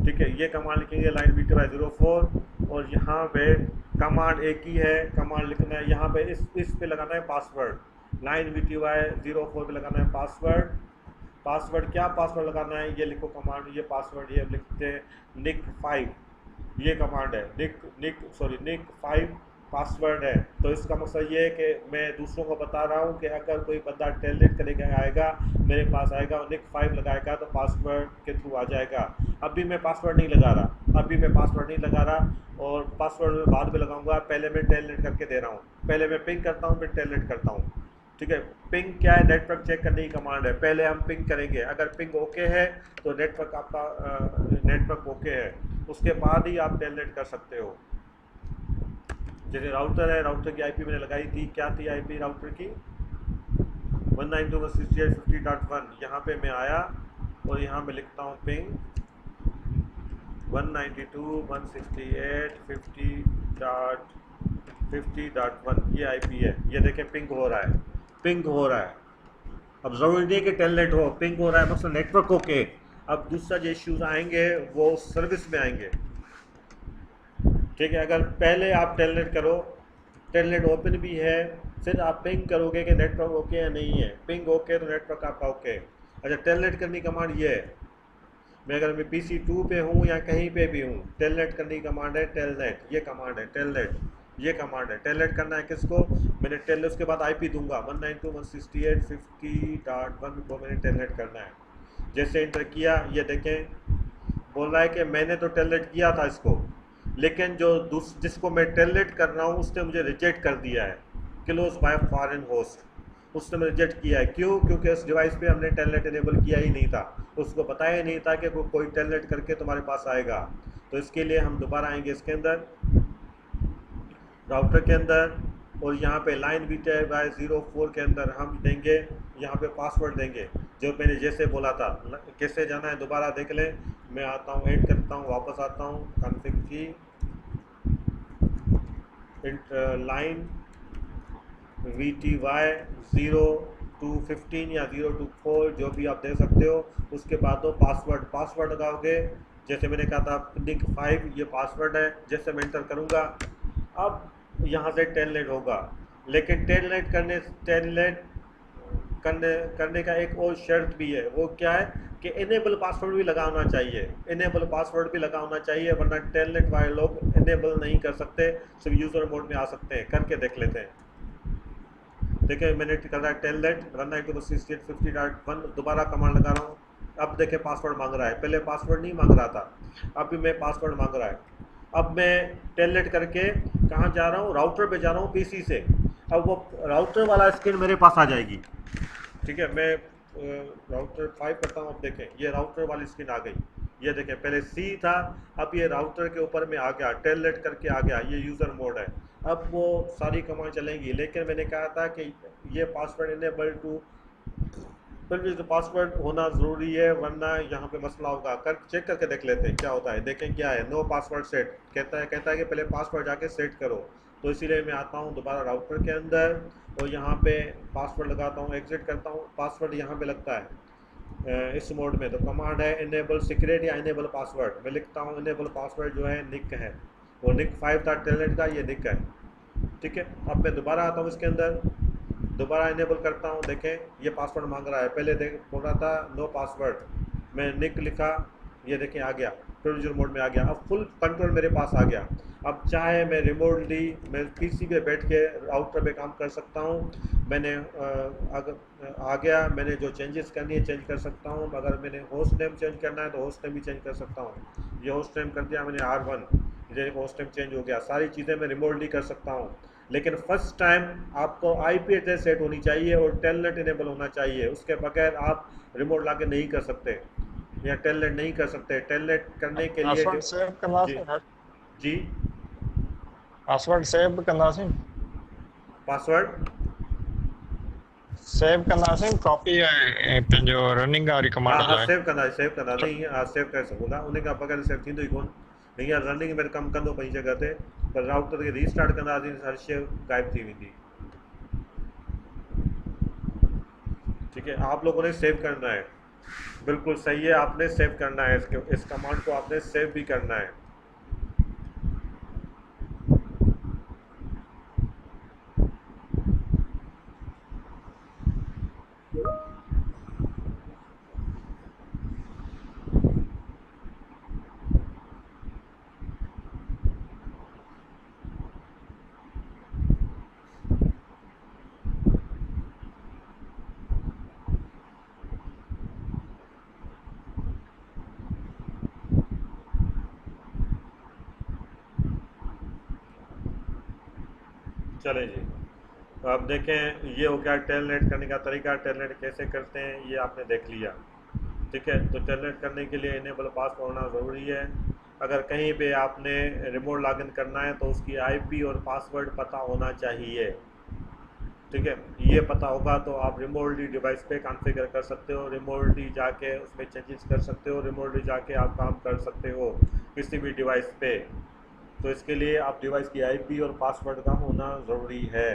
ठीक है, ये कमांड लिखेंगे लाइन BTY 04 और यहाँ पे कमांड एक ही है, कमांड लिखना है यहाँ पे इस पे लगाना है पासवर्ड। लाइन BTY 04 पे लगाना है पासवर्ड। पासवर्ड क्या पासवर्ड लगाना है ये लिखो कमांड, ये पासवर्ड ये लिखते हैं nick5, ये कमांड है nick 5 पासवर्ड है। तो इसका मकसद ये है कि मैं दूसरों को बता रहा हूँ कि अगर कोई बंदा टेलनेट करेगा आएगा मेरे पास आएगा और nick5 लगाएगा तो पासवर्ड के थ्रू आ जाएगा। अभी मैं पासवर्ड नहीं लगा रहा, और पासवर्ड मैं बाद में लगाऊंगा। पहले मैं टेलनेट करके दे रहा हूँ, पहले मैं पिंग करता हूँ फिर टेलनेट करता हूँ। ठीक है, पिंग क्या है? नेटवर्क चेक करने की कमांड है। पहले हम पिंग करेंगे, अगर पिंग ओके है तो नेटवर्क आपका नेटवर्क ओके है, उसके बाद ही आप टेलनेट कर सकते हो। जैसे राउटर है, राउटर की आईपी मैंने लगाई थी, क्या थी आईपी राउटर की 192.168.50.1। यहाँ पे मैं आया और यहाँ पे लिखता हूँ पिंग 192.168.50.50.1, ये आईपी है। ये देखें पिंग हो रहा है। अब ज़रूरी नहीं है कि टेलनेट हो, पिंग हो रहा है मतलब नेटवर्क ओके। अब दूसरा जो इश्यूज आएंगे वो सर्विस में आएंगे। ठीक है, अगर पहले आप टेलनेट करो, टेलनेट ओपन भी है, फिर आप पिंग करोगे कि नेटवर्क ओके है नहीं है, पिंग ओके तो नेटवर्क आपका ओके। अच्छा, टेलनेट करने की कमांड ये है, मैं अगर मैं PC2 पे हूँ या कहीं पे भी हूँ, टेलनेट करने की कमांड है टेलनेट, ये कमांड है टेलनेट, ये कमांड है। टेलनेट करना है किसको? मैंने टेलनेट उसके बाद आईपी दूंगा 192.168.50.1 को मैंने टेलनेट करना है। जैसे इंटर किया, ये देखें बोल रहा है कि मैंने तो टेलनेट किया था इसको, लेकिन जिसको मैं टेलनेट कर रहा हूँ उसने मुझे रिजेक्ट कर दिया है, क्लोज बाय फॉरेन होस्ट, उसने मुझे रिजेक्ट किया है। क्यों? क्योंकि उस डिवाइस पे हमने टेलनेट इनेबल किया ही नहीं था, उसको बताया ही नहीं था कि कोई टेलनेट करके तुम्हारे पास आएगा। तो इसके लिए हम दोबारा आएंगे इसके अंदर, राउटर के अंदर, और यहाँ पे लाइन BTY 04 के अंदर हम देंगे, यहाँ पे पासवर्ड देंगे जो मैंने जैसे बोला था। कैसे जाना है दोबारा देख लें, मैं आता हूँ, ऐड करता हूँ, वापस आता हूँ, कॉन्फ़िग की लाइन BTY 0 to 15 या 0 to 4 जो भी आप दे सकते हो। उसके बाद दो पासवर्ड लगाओगे, जैसे मैंने कहा था nick5, ये पासवर्ड है। जैसे मैं एंटर करूँगा अब यहाँ से टेलनेट होगा, लेकिन टेलनेट करने का एक और शर्त भी है। वो क्या है कि इनेबल पासवर्ड भी लगाना चाहिए, वरना टेलनेट वाले लोग इनेबल नहीं कर सकते, सिर्फ यूज़र मोड में आ सकते हैं। करके देख लेते हैं। देखिए मैंने कर रहा है टेलनेट 192.168.50.1, दोबारा कमांड लगा रहा हूँ। अब देखें पासवर्ड मांग रहा है, पहले पासवर्ड नहीं मांग रहा था, अभी मैं पासवर्ड मांग रहा है। अब मैं टेलनेट करके कहाँ जा रहा हूँ? राउटर पे जा रहा हूँ PC से। अब वो राउटर वाला स्क्रीन मेरे पास आ जाएगी। ठीक है, मैं राउटर 5 करता हूँ। अब देखें ये राउटर वाली स्क्रीन आ गई, ये देखें पहले C था, अब ये राउटर के ऊपर में आ गया, टेलनेट करके आ गया, ये यूज़र मोड है। अब वो सारी कमांड चलेंगी, लेकिन मैंने कहा था कि ये पासवर्ड इनेबल टू पासवर्ड होना ज़रूरी है, वरना यहाँ पे मसला होगा। चेक करके देख लेते हैं क्या होता है। देखें क्या है, नो पासवर्ड सेट कहता है कि पहले पासवर्ड जाके सेट करो। तो इसीलिए मैं आता हूँ दोबारा राउटर के अंदर और यहाँ पे पासवर्ड लगाता हूँ, एग्जिट करता हूँ, पासवर्ड यहाँ पे लगता है इस मोड में। तो कमांड है इनेबल सीक्रेट या इनेबल पासवर्ड। मैं लिखता हूँ इनेबल पासवर्ड जो है निक है, वो nick5 था टेलनेट का, ये निक है। ठीक है, अब मैं दोबारा आता हूँ इसके अंदर, दोबारा इनेबल करता हूँ। देखें ये पासवर्ड मांग रहा है, पहले बोल रहा था नो पासवर्ड, मैं निक लिखा, ये देखें आ गया, प्रोड्यूसर मोड में आ गया। अब फुल कंट्रोल मेरे पास आ गया। अब चाहे मैं रिमोटली मैं PC पे बैठ के राउटर पे काम कर सकता हूँ। मैंने अगर आ गया, मैंने जो चेंजेस करनी है चेंज कर सकता हूँ। अगर मैंने होस्ट नेम चेंज करना है तो होस्ट नेम भी चेंज कर सकता हूँ। ये होस्ट नेम कर दिया मैंने R1, ये होस्ट नेम चेंज हो गया। सारी चीज़ें मैं रिमोटली कर सकता हूँ, लेकिन फर्स्ट टाइम आपको IP एड्रेस सेट होनी चाहिए और टेलनेट इनेबल होना चाहिए। उसके बगैर आप रिमोट लाके नहीं कर सकते या टेलनेट नहीं कर सकते। टेलनेट करने के लिए पासवर्ड सेव करना जी पासवर्ड सेव करना सी कॉपी पे जो रनिंग वाली कमांड है सेव करना नहीं सेव कर सकूंगा। उन्हें का बगैर सेव थी तो ही कौन लेकिन रनिंग मेरे कम कंदो पई जगह ते पर राउटर खे रीस्टार्ट कंदासीं हर शइ गायब थी वेंदी। ठीक है, आप लोगों ने सेव करना है, बिल्कुल सही है, आपने सेव करना है, इस कमांड को आपने सेव भी करना है। चले जी, तो अब देखें ये हो गया टेलनेट करने का तरीका। टेलनेट कैसे करते हैं ये आपने देख लिया। ठीक है, तो टेलनेट करने के लिए इनेबल पासवर्ड होना ज़रूरी है। अगर कहीं पे आपने रिमोट लॉगिन करना है तो उसकी आईपी और पासवर्ड पता होना चाहिए। ठीक है, ये पता होगा तो आप रिमोटली डिवाइस पे कॉन्फ़िगर कर सकते हो, रिमोटली जाके उसमें चेंजेस कर सकते हो, रिमोटली जाके आप काम कर सकते हो किसी भी डिवाइस पे। तो इसके लिए आप डिवाइस की आईपी और पासवर्ड का होना ज़रूरी है।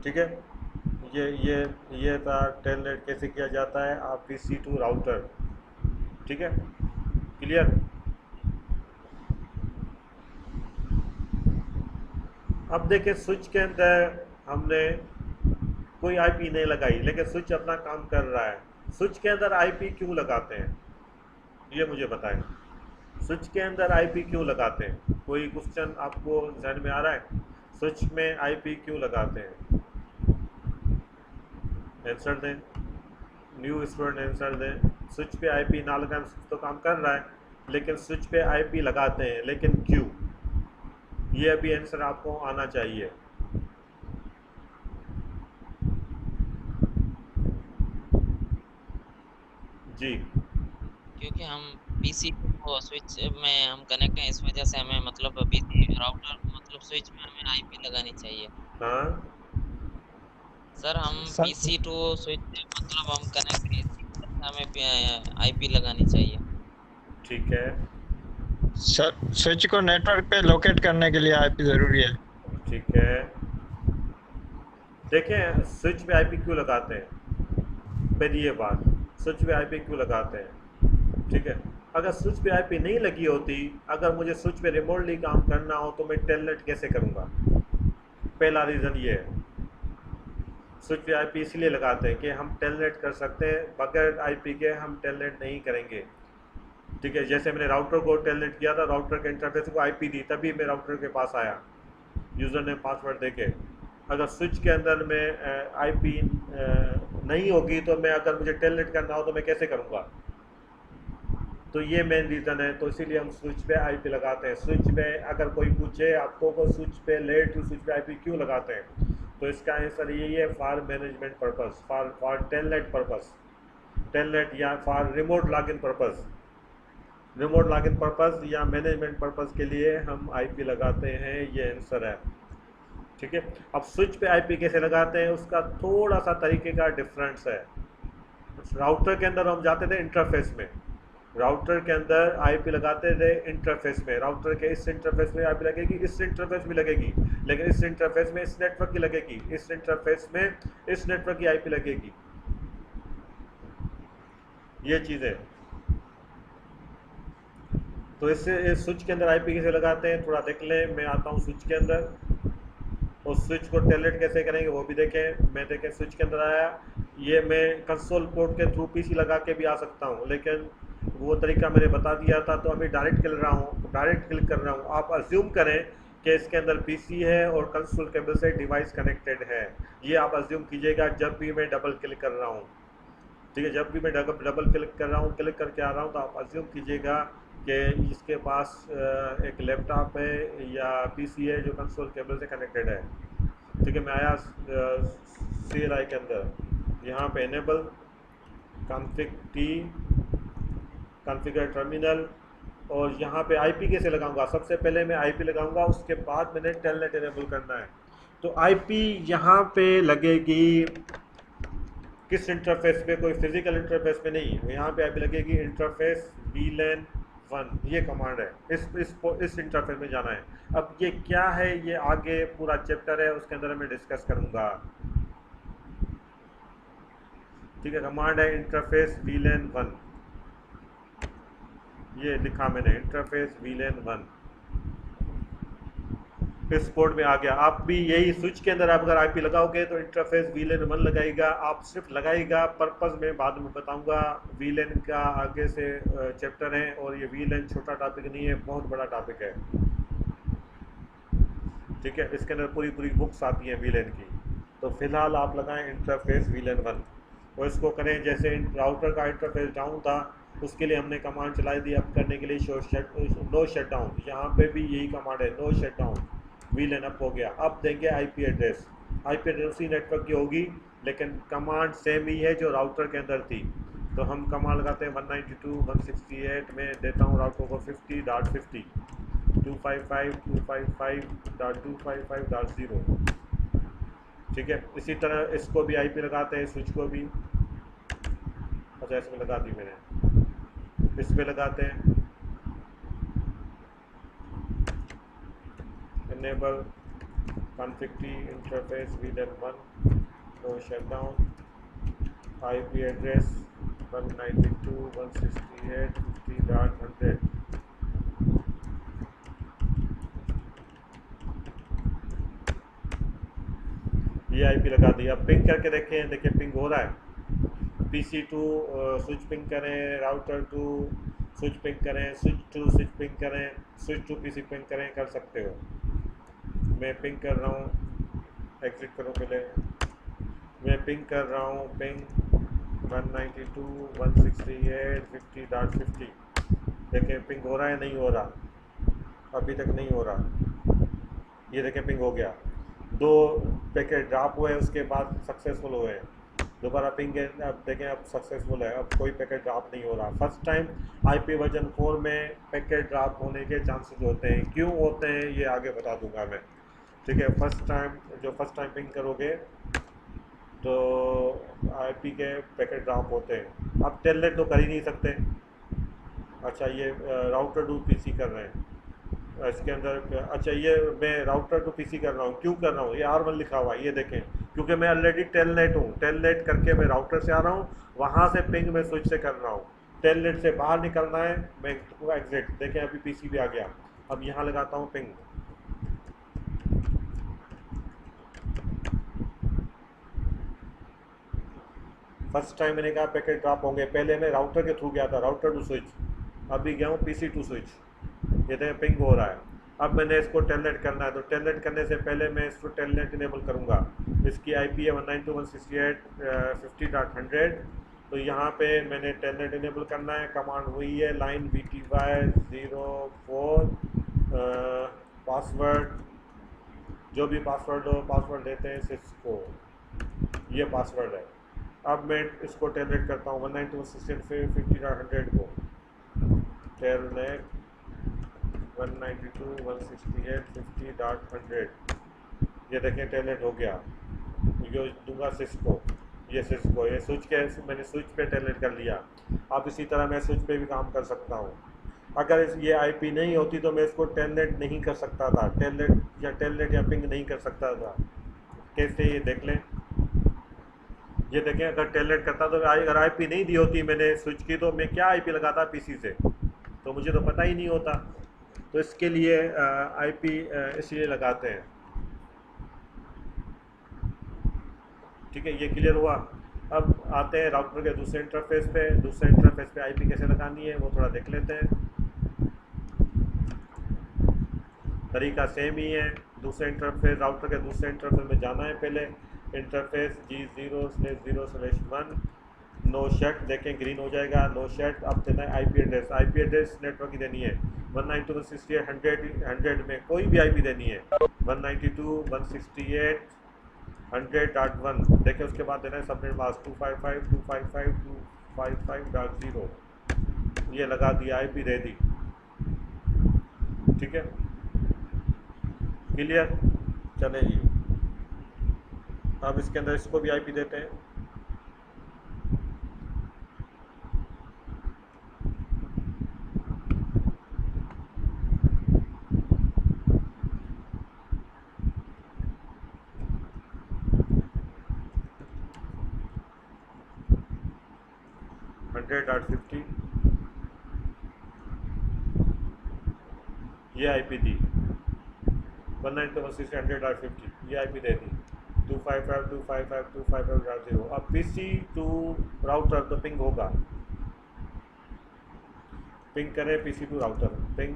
ठीक है, ये था टेलनेट कैसे किया जाता है आप PC2 राउटर। ठीक है, क्लियर। अब देखिए स्विच के अंदर हमने कोई आईपी नहीं लगाई लेकिन स्विच अपना काम कर रहा है। स्विच के अंदर आईपी क्यों लगाते हैं ये मुझे बताएं। स्विच के अंदर आईपी क्यों लगाते हैं? कोई क्वेश्चन आपको ध्यान में आ रहा है? स्विच में आईपी क्यों लगाते हैं? आंसर दें, न्यू स्टूडेंट आंसर दें। स्विच पे आईपी ना लगाएं, स्विच तो काम कर रहा है लेकिन स्विच पे आईपी लगाते हैं, लेकिन क्यों? ये अभी आंसर आपको आना चाहिए। जी, क्योंकि हम पीसी को स्विच में हम कनेक्ट हैं, इस वजह से हमें मतलब पीसी राउटर मतलब स्विच में हमें आईपी लगानी चाहिए। हाँ सर हम सर पीसी टू स्विच मतलब हम कनेक्ट हैं, इसी वजह से हमें आईपी लगानी चाहिए। ठीक है, सर स्विच को नेटवर्क पे लोकेट करने के लिए आईपी जरूरी है। ठीक है। देखें स्विच पे आईपी क्यों लगाते हैं, पहली ये बात, स्विच पे आईपी क्यों लगाते हैं। ठीक है, अगर स्विच पे आईपी नहीं लगी होती, अगर मुझे स्विच पे रिमोटली काम करना हो तो मैं टेलनेट कैसे करूँगा? पहला रीज़न ये है। स्विच पे आईपी इसलिए लगाते हैं कि हम टेलनेट कर सकते हैं, बगैर आईपी के हम टेलनेट नहीं करेंगे। ठीक है, जैसे मैंने राउटर को टेलनेट किया था, राउटर के इंटरफेस को आईपी दी तभी मैं राउटर के पास आया यूज़र ने पासवर्ड देके। अगर स्विच के अंदर में आईपी नहीं होगी तो मैं, अगर मुझे टेलनेट करना हो तो मैं कैसे करूँगा? तो ये मेन रीज़न है, तो इसीलिए हम स्विच पे आईपी लगाते हैं। स्विच पे अगर कोई पूछे आपको को स्विच पे लेयर टू स्विच पे आईपी क्यों लगाते हैं, तो इसका आंसर यही है, for management purpose, for telnet purpose, telnet या for remote login purpose, remote login purpose या मैनेजमेंट पर्पस के लिए हम आईपी लगाते हैं। ये आंसर है। ठीक है, अब स्विच पे आईपी कैसे लगाते हैं उसका थोड़ा सा तरीके का डिफरेंस है। राउटर के अंदर हम जाते थे इंटरफेस में, राउटर के अंदर आईपी लगाते थे इंटरफेस में, राउटर के इस इंटरफेस में आईपी लगेगी, इस इंटरफेस में लगेगी, लेकिन इस इंटरफेस में इस नेटवर्क की लगेगी, इस इंटरफेस में इस नेटवर्क की आईपी लगेगी। ये चीज़ें, तो इससे स्विच के अंदर आईपी कैसे लगाते हैं थोड़ा देख लें। मैं आता हूँ स्विच के अंदर और स्विच को टेलनेट कैसे करेंगे वो भी देखें। मैं देखें स्विच के अंदर आया, ये मैं कंसोल पोर्ट के थ्रू पीसी लगा के भी आ सकता हूँ, लेकिन वो तरीका मैंने बता दिया था, तो अभी डायरेक्ट क्लिक रहा हूँ, डायरेक्ट क्लिक कर रहा हूँ। आप अज्यूम करें कि इसके अंदर पीसी है और कंसोल केबल से डिवाइस कनेक्टेड है, ये आप अज्यूम कीजिएगा जब भी मैं डबल क्लिक कर रहा हूँ। ठीक है, जब भी मैं डबल क्लिक कर रहा हूँ, क्लिक करके आ रहा हूँ, तो आप अज्यूम कीजिएगा कि इसके पास एक लैपटॉप है या पीसी है जो कंसोल केबल से कनेक्टेड है। ठीक है, मैं आया CLI के अंदर, यहाँ पे इनेबल कॉन्फ़िगर टर्मिनल, और यहाँ पे आईपी कैसे लगाऊंगा? सबसे पहले मैं आईपी लगाऊंगा, उसके बाद मैंने टेलनेट इनेबल करना है। तो आईपी यहाँ पे लगेगी किस इंटरफेस पे? कोई फिजिकल इंटरफेस पे नहीं, यहाँ पे आईपी लगेगी इंटरफेस VLAN वन, ये कमांड है। इस इंटरफेस में जाना है। अब ये क्या है, ये आगे पूरा चैप्टर है, उसके अंदर मैं डिस्कस करूंगा। ठीक है, कमांड है इंटरफेस VLAN 1, ये लिखा मैंने, इंटरफेस VLAN 1 इस पोर्ट में आ गया। आप भी यही स्विच के अंदर आप अगर आईपी लगाओगे तो इंटरफेस VLAN 1 लगाएगा। आप सिर्फ लगाएगा, पर्पस में बाद में बताऊंगा। VLAN का आगे से चैप्टर है, और ये VLAN छोटा टॉपिक नहीं है, बहुत बड़ा टॉपिक है। ठीक है, इसके अंदर पूरी पूरी बुक्स आती हैं VLAN की। तो फिलहाल आप लगाएं इंटरफेस VLAN 1 और इसको करें। जैसे राउटर का इंटरफेस डाउन था, उसके लिए हमने कमांड चलाई दी अप करने के लिए, नो शट डाउन। यहाँ पे भी यही कमांड है, no shut down. VLAN up हो गया। अब देंगे आईपी एड्रेस उसी नेटवर्क की होगी, लेकिन कमांड सेम ही है जो राउटर के अंदर थी। तो हम कमांड लगाते हैं 192.168 में, देता हूँ राउटर को 50.50 255.255.255.0। ठीक है, इसी तरह इसको भी आईपी लगाते हैं, स्विच को भी। अच्छा, इसमें लगा दी मैंने, इसमें लगाते हैं enable config interface VLAN 1 no shutdown IP address 192.168.50.100। ये आईपी लगा दी। अब पिंग करके देखें, देखिए पिंग हो रहा है। PC2 स्विच पिंग करें, राउटर 2 स्विच पिंग करें, स्विच 2 स्विच पिंग करें, स्विच 2 PC पिंग करें, कर सकते हो। मैं पिंग कर रहा हूँ, एग्जिट करो पहले। मैं पिंग कर रहा हूँ, पिंग 192.168.50.50। देखें पिंग हो रहा है, नहीं हो रहा, अभी तक नहीं हो रहा। ये देखें पिंग हो गया, 2 पैकेट ड्रॉप हुए, उसके बाद सक्सेसफुल हुए। दोबारा पिंग है, अब देखें अब सक्सेसफुल है, अब कोई पैकेट ड्रॉप नहीं हो रहा। फर्स्ट टाइम आईपी वर्जन 4 में पैकेट ड्रॉप होने के चांसेस होते हैं। क्यों होते हैं ये आगे बता दूंगा मैं। ठीक है, फर्स्ट टाइम पिंग करोगे तो आईपी के पैकेट ड्रॉप होते हैं। अब टेलनेट तो कर ही नहीं सकते। अच्छा, ये राउटर टू पीसी कर रहे हैं इसके अंदर। अच्छा, ये मैं राउटर टू पीसी कर रहा हूँ, क्यों कर रहा हूँ, ये R1 लिखा हुआ है, ये देखें, क्योंकि मैं ऑलरेडी टेलनेट हूँ। टेलनेट करके मैं राउटर से आ रहा हूँ, वहाँ से पिंग मैं स्विच से कर रहा हूँ। टेलनेट से बाहर निकलना है, मैं एग्जिट। देखें अभी पीसी भी आ गया। अब यहाँ लगाता हूँ पिंग। फर्स्ट टाइम मैंने कहा पैकेट ड्रॉप होंगे, पहले मैं राउटर के थ्रू गया था, राउटर टू स्विच। अभी गया हूँ PC टू स्विच, ये देखें पिंग हो रहा है। अब मैंने इसको टेलनेट करना है, तो टेलनेट करने से पहले मैं इसको टेलनेट इनेबल करूँगा। इसकी IP है 192.168.50.100। तो यहाँ पे मैंने टेलनेट इनेबल करना है। कमांड हुई है लाइन VTY04 पासवर्ड, जो भी पासवर्ड हो, पासवर्ड देते हैं सिस्को, ये पासवर्ड है। अब मैं इसको टेलनेट करता हूँ 192.168.50.100 को। टेलनेट 192.168.50.100, ये देखें टेलनेट हो गया। ये दूंगा सिस्को, ये सिस्को, ये स्विच के, मैंने स्विच पे टेलनेट कर लिया। अब इसी तरह मैं स्विच पे भी काम कर सकता हूँ। अगर ये आईपी नहीं होती तो मैं इसको टेलनेट नहीं कर सकता था, टेलनेट या पिंग नहीं कर सकता था। कैसे, ये देख लें, ये देखें, अगर टेलनेट करता तो अगर आईपी नहीं दी होती मैंने स्विच की, तो मैं क्या आईपी लगाता पीसी से, तो मुझे तो पता ही नहीं होता। तो इसके लिए आईपी इसलिए लगाते हैं। ठीक है, ये क्लियर हुआ। अब आते हैं राउटर के दूसरे इंटरफेस पे। दूसरे इंटरफेस पे आईपी कैसे लगानी है वो थोड़ा देख लेते हैं। तरीका सेम ही है। दूसरे इंटरफेस, राउटर के दूसरे इंटरफेस में जाना है। पहले इंटरफेस G0/0/1 नो शट, देखें ग्रीन हो जाएगा, नो शट। अब देना है आईपी एड्रेस नेटवर्क की देनी है 192.168.100 में कोई भी आईपी देनी है 192.168.100.1। देखें उसके बाद देना है सबनेट मास्क 255.255.255.0। ये लगा दिया, आईपी दे दी। ठीक है, क्लियर। चले जी, अब इसके अंदर इसको भी आईपी देते हैं। 100.50 ये आईपी दी, 192.168.50 ये आईपी दे दी, 255.255.255.0। अब पीसी टू राउटर तो पिंग होगा, पिंग करें पीसी टू राउटर, पिंग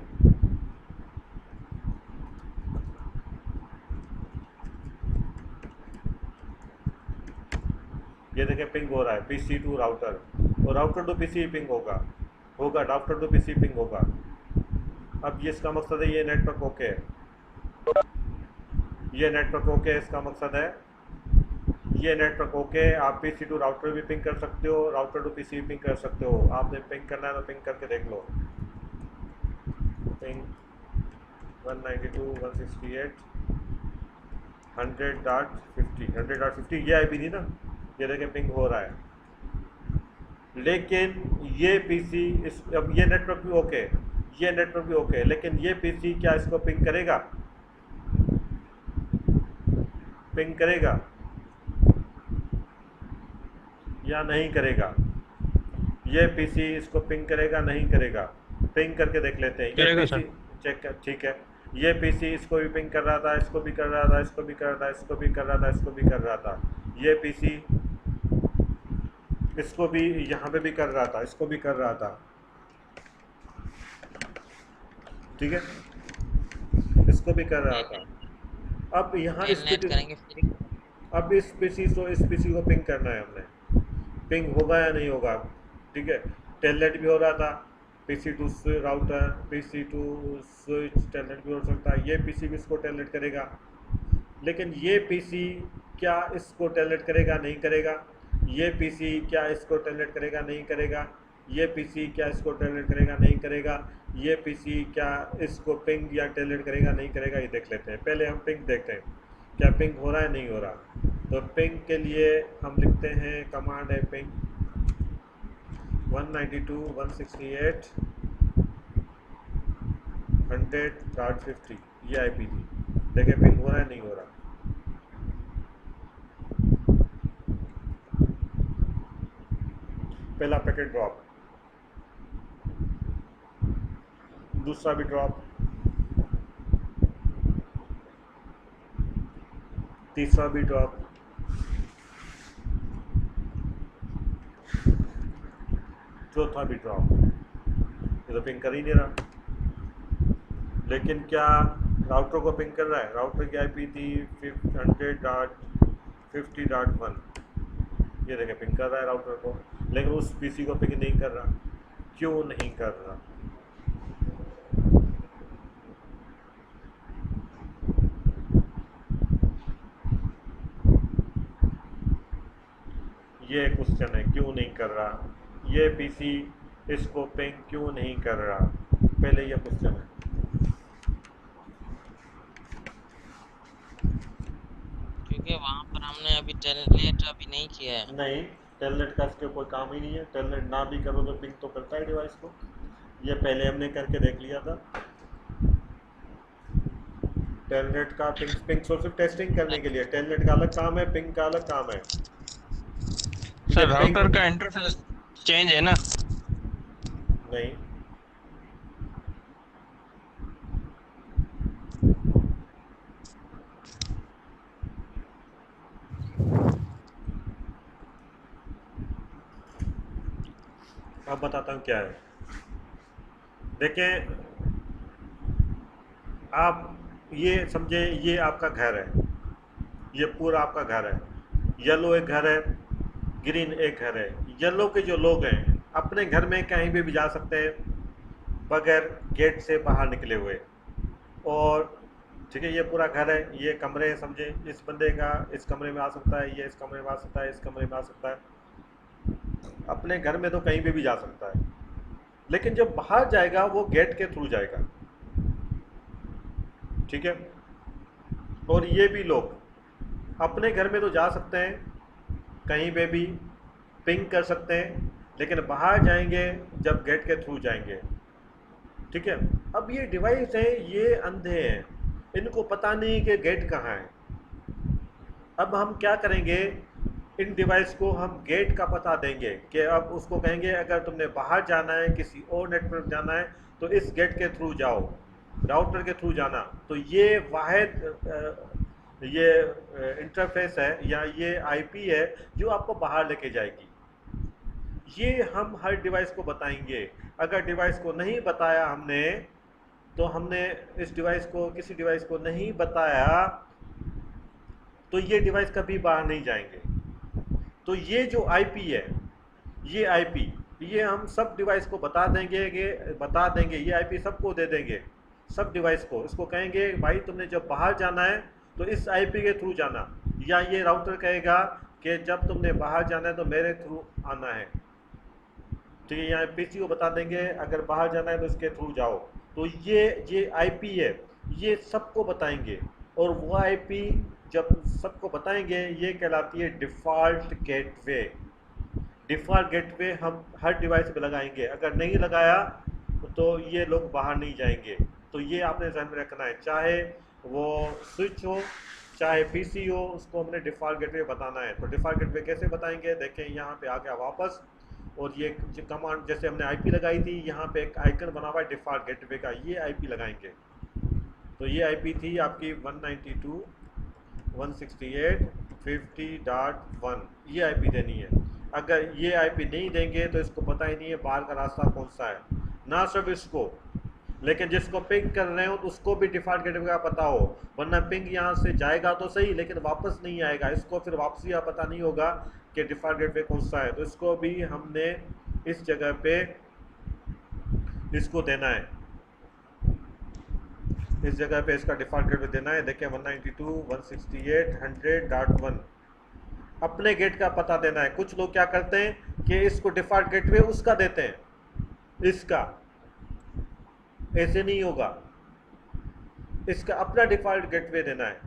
ये देखें पिंग हो रहा है पीसी टू राउटर, और राउटर टू पीसी पिंग होगा, राउटर टू पीसी पिंग होगा। अब ये इसका मकसद है ये नेटवर्क ओके है, ये नेटवर्क ओके है, इसका मकसद है ये नेटवर्क ओके है। आप पीसी टू राउटर भी पिंग कर सकते हो, राउटर टू पीसी भी पिंग कर सकते हो। आपने पिंग करना है तो पिंग करके देख लो, पिंग 192.168.100.50 ये आईपी थी ना, ये देखें पिंग हो रहा है। लेकिन ये पीसी इस अब ये नेटवर्क भी ओके, ये नेटवर्क भी ओके, लेकिन ये पीसी क्या इसको पिंग करेगा, पिंग करेगा या नहीं करेगा? ये पीसी इसको पिंग करेगा नहीं करेगा? पिंग करके देख लेते हैं। ये करेगा पीसी चेक कर, ठीक है, ये पीसी इसको भी पिंग कर रहा था, इसको भी कर रहा था, इसको भी कर रहा था, इसको भी कर रहा था, इसको भी कर रहा था। ये पीसी इसको भी यहाँ पे भी कर रहा था, इसको भी कर रहा था, ठीक है, इसको भी कर रहा था। अब यहाँ इस टेलनेट करेंगे फिर अब इस पीसी को पिंग करना है हमने, पिंग होगा या नहीं होगा, ठीक है। टेलनेट भी हो रहा था, PC to router, PC to switch, telnet भी हो सकता है। ये पीसी भी इसको टेलनेट करेगा, लेकिन ये पीसी क्या इसको टेलनेट करेगा नहीं करेगा? ये पीसी क्या इसको टेलनेट करेगा नहीं करेगा? ये पीसी क्या इसको टेलनेट करेगा नहीं करेगा? ये पीसी क्या इसको पिंग या टेलनेट करेगा नहीं करेगा? ये देख लेते हैं। पहले हम पिंग देखते हैं, क्या पिंग हो रहा है नहीं हो रहा। तो पिंग के लिए हम लिखते हैं, कमांड है पिंग 192.168.100.50 ये आईपी थी। देखें पिंग हो रहा है नहीं हो रहा। पहला पैकेट ड्रॉप, दूसरा भी ड्रॉप, तीसरा भी ड्रॉप, चौथा भी ड्रॉप। ये तो पिंग कर ही नहीं रहा, लेकिन क्या राउटर को पिंग कर रहा है? राउटर की आईपी थी 100.50.1, ये देखें पिंग कर रहा है राउटर को, लेकिन उस पीसी को पिंग नहीं कर रहा। क्यों नहीं कर रहा? ये क्वेश्चन है, क्यों नहीं कर रहा? ये पीसी इसको पिंग क्यों नहीं कर रहा? पहले ये क्वेश्चन है। क्योंकि वहाँ पर हमने अभी टेलनेट अभी नहीं किया है। नहीं, टेलनेट का इसके कोई काम ही नहीं है। टेलनेट ना भी करो तो पिंग तो करता है डिवाइस को। ये पहले हमने करके देख लिया था। टेलनेट का पिंग सिर्फ टेस्टिंग करने के लिए, टेलनेट का अलग काम है, पिंग का अलग काम है। सर राउटर का इंटरफेस चेंज है ना? नहीं, अब बताता हूँ क्या है। देखें, आप ये समझे, ये आपका घर है, ये पूरा आपका घर है। येलो एक घर है, ग्रीन एक घर है। येलो के जो लोग हैं अपने घर में कहीं भी जा सकते हैं बगैर गेट से बाहर निकले हुए, और ठीक है, ये पूरा घर है, ये कमरे हैं, समझे। इस बंदे का इस कमरे में आ सकता है, ये इस कमरे में आ सकता है, इस कमरे में आ सकता है। अपने घर में तो कहीं भी जा सकता है, लेकिन जब बाहर जाएगा वो गेट के थ्रू जाएगा, ठीक है। और ये भी लोग अपने घर में तो जा सकते हैं, कहीं पे भी पिंग कर सकते हैं, लेकिन बाहर जाएंगे जब गेट के थ्रू जाएंगे, ठीक है। अब ये डिवाइस है, ये अंधे हैं, इनको पता नहीं कि गेट कहाँ है। अब हम क्या करेंगे, इन डिवाइस को हम गेट का पता देंगे कि अब उसको कहेंगे अगर तुमने बाहर जाना है, किसी और नेटवर्क जाना है, तो इस गेट के थ्रू जाओ, राउटर के थ्रू जाना। तो ये वाहिद ये इंटरफेस है या ये आईपी है जो आपको बाहर लेके जाएगी। ये हम हर डिवाइस को बताएंगे। अगर डिवाइस को नहीं बताया हमने, तो हमने इस डिवाइस को, किसी डिवाइस को नहीं बताया, तो ये डिवाइस कभी बाहर नहीं जाएंगे। तो ये जो आईपी है, ये आईपी, ये हम सब डिवाइस को बता देंगे, ये आईपी सबको दे देंगे, सब डिवाइस को। इसको कहेंगे भाई तुमने जब बाहर जाना है तो इस आईपी के थ्रू जाना, या ये राउटर कहेगा कि जब तुमने बाहर जाना है तो मेरे थ्रू आना है। ठीक है, यहाँ पीसी को बता देंगे अगर बाहर जाना है तो इसके थ्रू जाओ। तो ये आईपी है, ये सबको बताएंगे। और वो आईपी जब सबको बताएंगे, ये कहलाती है डिफ़ॉल्ट गेटवे। डिफ़ॉल्ट गेटवे हम हर डिवाइस पे लगाएंगे। अगर नहीं लगाया तो ये लोग बाहर नहीं जाएंगे। तो ये आपने ध्यान में रखना है, चाहे वो स्विच हो चाहे पीसी हो, उसको हमने डिफ़ॉल्ट गेटवे बताना है। तो डिफ़ॉल्ट गेटवे कैसे बताएंगे, देखें यहाँ पे आ गया वापस, और ये कमांड जैसे हमने आईपी लगाई थी, यहाँ पे एक आइकन बना हुआ है डिफ़ॉल्ट गेटवे का, ये आईपी लगाएंगे। तो ये आईपी थी आपकी 192.168.50.1, ये आईपी देनी है। अगर ये आईपी नहीं देंगे तो इसको पता ही नहीं है बाहर का रास्ता कौन सा है। ना सिर्फ इसको, लेकिन जिसको पिंग कर रहे हो तो उसको भी डिफ़ॉल्ट गेटवे का पता हो, वरना पिंग यहाँ से जाएगा तो सही लेकिन वापस नहीं आएगा। इसको फिर वापसी का पता नहीं होगा कि डिफ़ॉल्ट गेटवे कौन सा है। तो इसको भी हमने इस जगह पे इसको देना है, इस जगह पे इसका डिफ़ॉल्ट गेटवे देना है। देखिए 192.168.100.1 अपने गेट का पता देना है। कुछ लोग क्या करते हैं कि इसको डिफ़ॉल्ट गेटवे उसका देते हैं, इसका, ऐसे नहीं होगा। इसका अपना डिफ़ॉल्ट गेटवे देना है,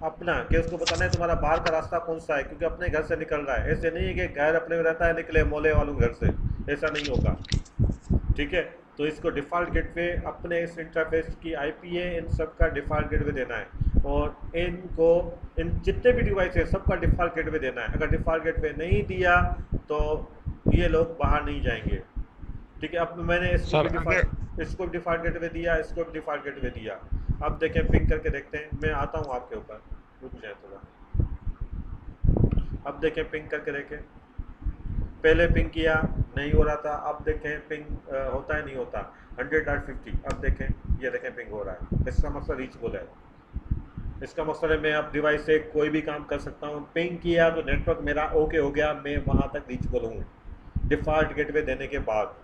अपना, कि उसको बताना है तुम्हारा बाहर का रास्ता कौन सा है, क्योंकि अपने घर से निकल रहा है। ऐसे नहीं है कि घर अपने में रहता है निकले मोहल्ले वालों घर से, ऐसा नहीं होगा। ठीक है, तो इसको डिफ़ॉल्ट गेटवे अपने इस इंटरफेस की आईपी है, इन सब का डिफ़ॉल्ट गेटवे देना है। और इनको, इन जितने भी डिवाइस है सबका डिफ़ॉल्ट गेटवे देना है। अगर डिफ़ॉल्ट गेटवे नहीं दिया तो ये लोग बाहर नहीं जाएंगे। ठीक है, अब मैंने इसको भी डिफ़ॉल्ट गेटवे दिया, इसको भी डिफ़ॉल्ट गेटवे दिया। अब देखें, पिंग करके देखते हैं। मैं आता हूँ आपके ऊपर, रुक जाए थोड़ा। अब देखें, पिंग करके देखें। पहले पिंग किया नहीं हो रहा था, अब देखें पिंग होता है नहीं होता। 100.50, अब देखें, ये देखें पिंग हो रहा है। इसका मकसद रीचेबल है। इसका मकसद है मैं अब डिवाइस से कोई भी काम कर सकता हूँ। पिंग किया तो नेटवर्क मेरा ओके हो गया, मैं वहाँ तक रीचेबल हूँ डिफ़ॉल्ट गेटवे देने के बाद।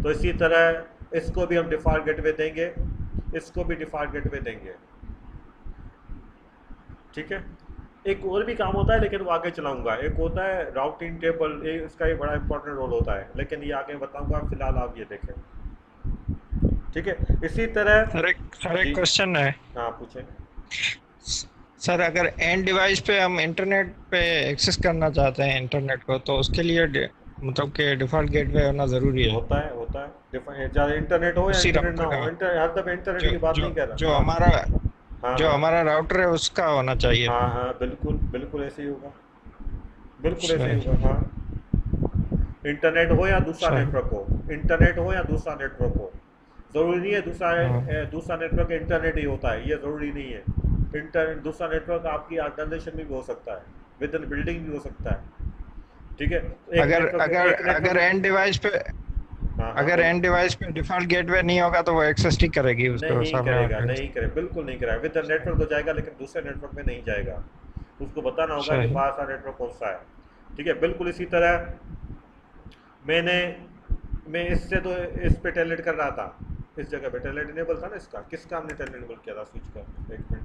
तो इसी तरह इसको भी हम डिफ़ॉल्ट गेटवे देंगे, इसको भी डिफ़ॉल्ट गेटवे देंगे। ठीक है, एक और भी काम होता है लेकिन वो आगे चलाऊंगा। एक होता है राउटिंग टेबल, इसका भी बड़ा इंपॉर्टेंट रोल होता है, लेकिन ये आगे बताऊंगा। फिलहाल आप ये देखें। ठीक है, इसी तरह सर एक क्वेश्चन है। हाँ, पूछें सर, अगर एंड डिवाइस पे हम इंटरनेट पे एक्सेस करना चाहते हैं इंटरनेट को, तो उसके लिए मतलब कि डिफ़ॉल्ट गेटवे होना ज़रूरी है? होता है ज़्यादा इंटरनेट हो या इंटरनेट ना हो, हर दफे इंटरनेट की बात नहीं कर रहा। जो हमारा राउटर है उसका होना चाहिए। हाँ, बिल्कुल ऐसे ही होगा, बिल्कुल ऐसे ही होगा। हाँ, इंटरनेट हो या दूसरा नेटवर्क हो, इंटरनेट हो या दूसरा नेटवर्क हो, ज़रूरी नहीं है दूसरा नेटवर्क इंटरनेट ही होता है, ये ज़रूरी नहीं है। दूसरा नेटवर्क आपकी ऑर्गेनाइजेशन में भी हो सकता है, विद इन बिल्डिंग भी हो सकता है। ठीक है, अगर एंड डिवाइस पे डिफ़ॉल्ट गेटवे नहीं होगा तो वो एक्सेस नहीं करेगी उसको। नहीं करेगा, बिल्कुल नहीं करेगा। विद द नेटवर्क तो जाएगा लेकिन दूसरे नेटवर्क में नहीं जाएगा। उसको बताना होगा कि बाहर का नेटवर्क कौन सा है। ठीक है, बिल्कुल इसी तरह मैं इससे तो इस पे टेलनेट कर रहा था, इस जगह पे टेलनेट इनेबल था ना। इसका किसका हमने टेलनेट इनेबल किया था? स्विच का। एक मिनट,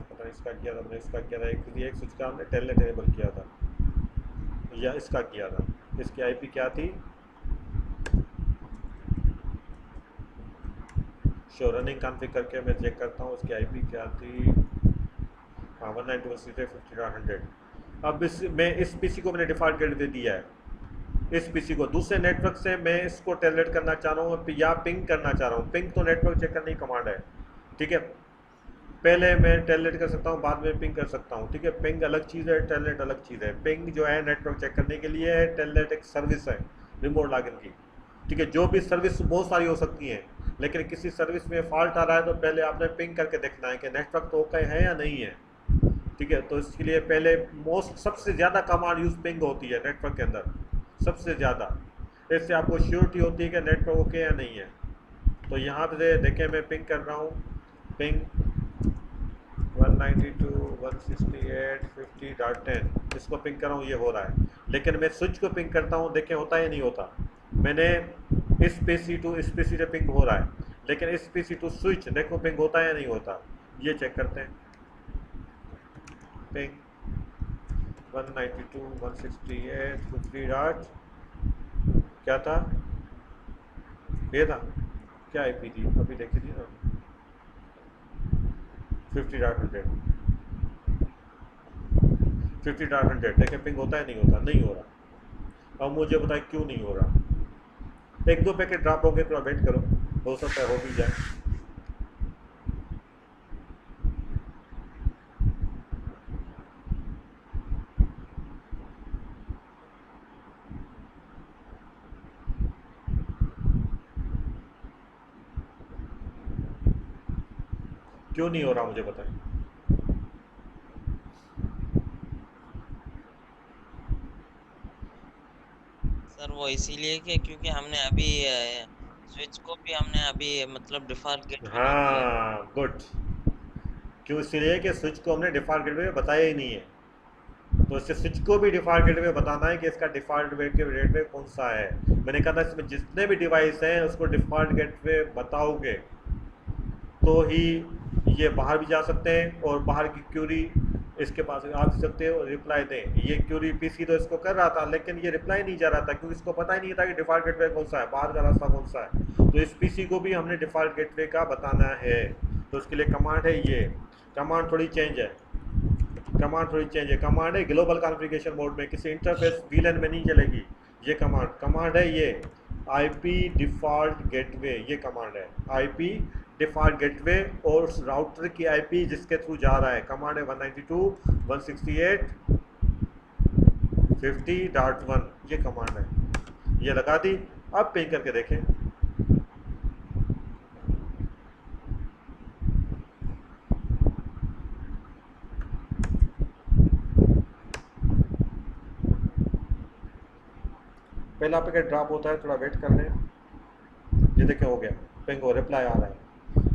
पता नहीं इसका किया था, मैंने इसका किया था। एक स्विच का हमने टेलनेट इनेबल किया था या इसका किया था। इसकी आईपी क्या थी? रनिंग कॉन्फ़िग करके मैं चेक करता हूँ इसकी आईपी क्या थी। हाँ, 192.168.50.100। अब मैं इस पीसी को मैंने डिफ़ॉल्ट गेटवे दिया है। इस पीसी को दूसरे नेटवर्क से मैं इसको टेलनेट करना चाह रहा हूँ या पिंग करना चाह रहा हूँ। पिंग तो नेटवर्क चेक करने की कमांड है। ठीक है, पहले मैं टेलनेट कर सकता हूँ, बाद में पिंग कर सकता हूँ, ठीक है। पिंग अलग चीज़ है, टेलनेट अलग चीज़ है। पिंग जो है नेटवर्क चेक करने के लिए है, टेलनेट एक सर्विस है रिमोट लॉगिन की, ठीक है। जो भी सर्विस बहुत सारी हो सकती हैं, लेकिन किसी सर्विस में फॉल्ट आ रहा है तो पहले आपने पिंग करके देखना है कि नेटवर्क तो ओके है या नहीं है, ठीक है। तो इसके लिए पहले सबसे ज़्यादा कमांड यूज़ पिंग होती है नेटवर्क के अंदर, सबसे ज़्यादा। इससे आपको श्योरिटी होती है कि नेटवर्क ओके या नहीं है। तो यहाँ पे देखें मैं पिंग कर रहा हूँ, पिंग 192.168.50.10 इसको पिंग कर रहा हूँ, ये हो रहा है। लेकिन मैं स्विच को पिंग करता हूँ, देखें होता है नहीं होता। मैंने इस पीसी टू इस पीसी से पिंग हो रहा है, लेकिन इस पीसी टू स्विच देखो पिंग होता है या नहीं होता, ये चेक करते हैं। पिंग 192.168.50. क्या था, ये था क्या आईपी थी, अभी देखी थी ना, 50.100 50.100। देखें पिंग होता है नहीं होता, नहीं हो रहा। अब मुझे बताए क्यों नहीं हो रहा। एक दो पैकेट ड्रॉप हो गए, थोड़ा वेट करो, हो सकता है हो भी जाए। क्यों नहीं हो रहा मुझे बताएं। सर वो इसीलिए कि क्योंकि हमने अभी स्विच को भी हमने अभी मतलब डिफॉल्ट गेटवे नहीं किया है। हाँ गुड। क्यों, इसलिए कि स्विच को हमने डिफ़ॉल्ट गेटवे में बताया ही नहीं है। तो इससे स्विच को भी डिफ़ॉल्ट गेटवे बताना है कि इसका डिफ़ॉल्ट गेटवे कौन सा है। मैंने कहा था इसमें जितने भी डिवाइस हैं उसको डिफ़ॉल्ट गेटवे बताओगे तो ही ये बाहर भी जा सकते हैं, और बाहर की क्यूरी इसके पास आ भी सकते हो, रिप्लाई दें। ये क्यूरी पीसी तो इसको कर रहा था, लेकिन ये रिप्लाई नहीं जा रहा था क्योंकि इसको पता ही नहीं था कि डिफ़ॉल्ट गेटवे कौन सा है, बाहर का रास्ता कौन सा है। तो इस पीसी को भी हमने डिफ़ॉल्ट गेटवे का बताना है। तो उसके लिए कमांड है ये, कमांड थोड़ी चेंज है, कमांड है ग्लोबल कॉन्फ़िगरेशन मोड में, किसी इंटरफेस वीलन में नहीं चलेगी। ये कमांड है ये आईपी डिफ़ॉल्ट गेटवे, ये कमांड है आईपी डिफ़ॉल्ट गेटवे, और उस राउटर की आईपी जिसके थ्रू जा रहा है। कमांड है 192.168.50.1, ये कमांड है, ये लगा दी। अब पिंग करके देखें। पहला पैकेट ड्रॉप होता है, थोड़ा वेट कर लें। ये देखें हो गया, पिंग हो, रिप्लाई आ रहा है,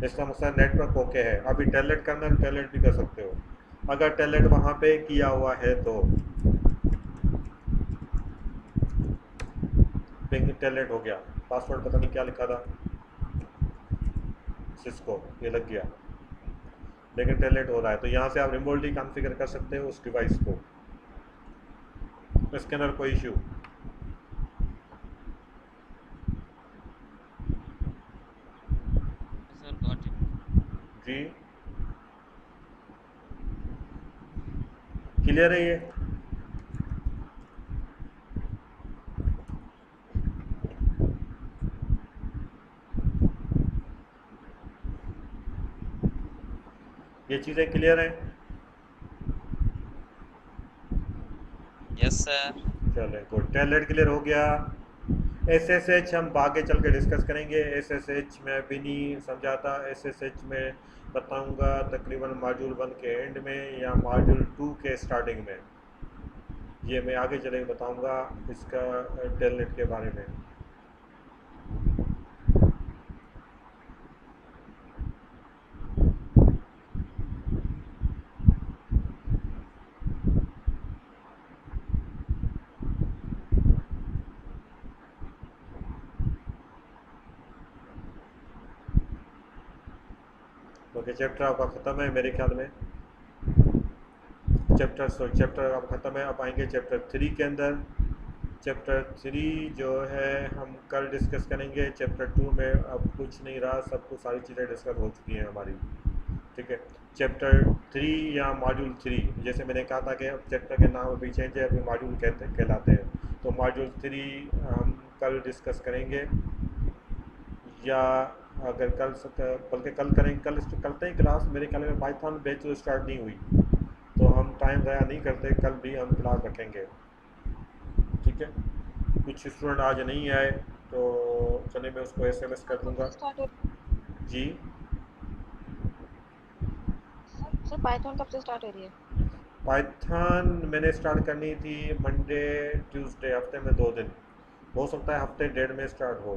इसका मतलब नेटवर्क ओके है। अभी टेलनेट करना है, टेलनेट भी कर सकते हो अगर टेलनेट वहाँ पे किया हुआ है तो। पिंग टेलनेट हो गया, पासवर्ड पता नहीं क्या लिखा था सिस्को, ये लग गया, लेकिन टेलनेट हो रहा है। तो यहाँ से आप रिमोटली कॉन्फ़िगर कर सकते हो उस डिवाइस को, इसके अंदर कोई इशू। Sir got it. जी क्लियर है ये। ये चीज़ें क्लियर हैं। Yes sir. चले गुड, टेलनेट क्लियर हो गया। SSH हम आगे चल के डिस्कस करेंगे। SSH में भी नहीं समझाता, SSH में बताऊंगा तकरीबन मॉड्यूल 1 के एंड में या मॉड्यूल 2 के स्टार्टिंग में। ये मैं आगे चले बताऊंगा इसका टेलनेट के बारे में। ओके, चैप्टर आपका ख़त्म है मेरे ख्याल में। चैप्टर आपका ख़त्म है। अब आएंगे चैप्टर 3 के अंदर। चैप्टर 3 जो है हम कल डिस्कस करेंगे। चैप्टर 2 में अब कुछ नहीं रहा, सब कुछ सारी चीज़ें डिस्कस हो चुकी हैं हमारी, ठीक है। चैप्टर 3 या मॉड्यूल 3, जैसे मैंने कहा था कि अब चैप्टर के नाम अभी चेंज है, अभी मॉड्यूल कहलाते हैं। तो मॉड्यूल 3 हम कल डिस्कस करेंगे, या अगर बल्कि कल करें, कल करते हैं क्लास। मेरे ख्याल में पाइथन बैच तो स्टार्ट नहीं हुई, तो हम टाइम ज़ाया नहीं करते, कल भी हम क्लास रखेंगे। ठीक है, कुछ स्टूडेंट आज नहीं आए तो चले मैं उसको SMS कर दूंगा। स्टार्ट हो जी सर, पाइथन कब से स्टार्ट हो रही है? पाइथन मैंने स्टार्ट करनी थी मंडे ट्यूसडे, हफ्ते में 2 दिन, हो सकता है हफ्ते डेढ़ में स्टार्ट हो।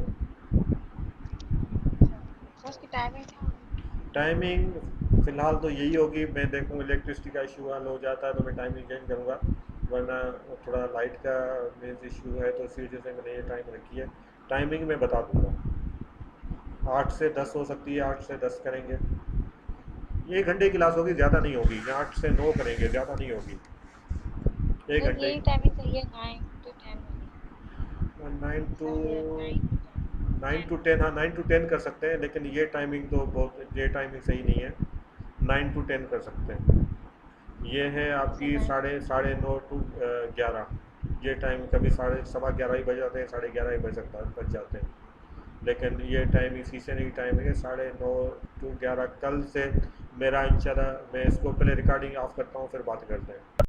सर उसकी टाइमिंग क्या होगी? टाइमिंग फ़िलहाल तो यही होगी, मैं देखूँ इलेक्ट्रिसिटी का इशू हल हो जाता है तो मैं टाइमिंग चेंज करूँगा, वरना थोड़ा लाइट का मेन इशू है तो इसी वजह से मैंने ये टाइम रखी है। टाइमिंग मैं बता दूँगा, 8 से 10 हो सकती है, 8 से 10 करेंगे। 1 घंटे की क्लास होगी, ज़्यादा नहीं होगी, 8 से 9 करेंगे, ज़्यादा नहीं होगी, 1 सर घंटे यही टाइमिंग सही है, 9 to 10 वाली। 9 टू सर ये 9 to 10 हाँ 9 टू 10 कर सकते हैं, लेकिन ये टाइमिंग तो बहुत, ये टाइमिंग सही नहीं है। 9 टू 10 कर सकते हैं। ये है आपकी सर 9 साढ़े 9 टू 11, ये टाइम कभी 11:15 ही बज जाते हैं, 11:30 ही बज जाते हैं, लेकिन ये टाइम इसी से नहीं, टाइम है 9:30 to 11। कल से मेरा इंशाल्लाह, मैं इसको पहले रिकॉर्डिंग ऑफ करता हूँ फिर बात करते हैं।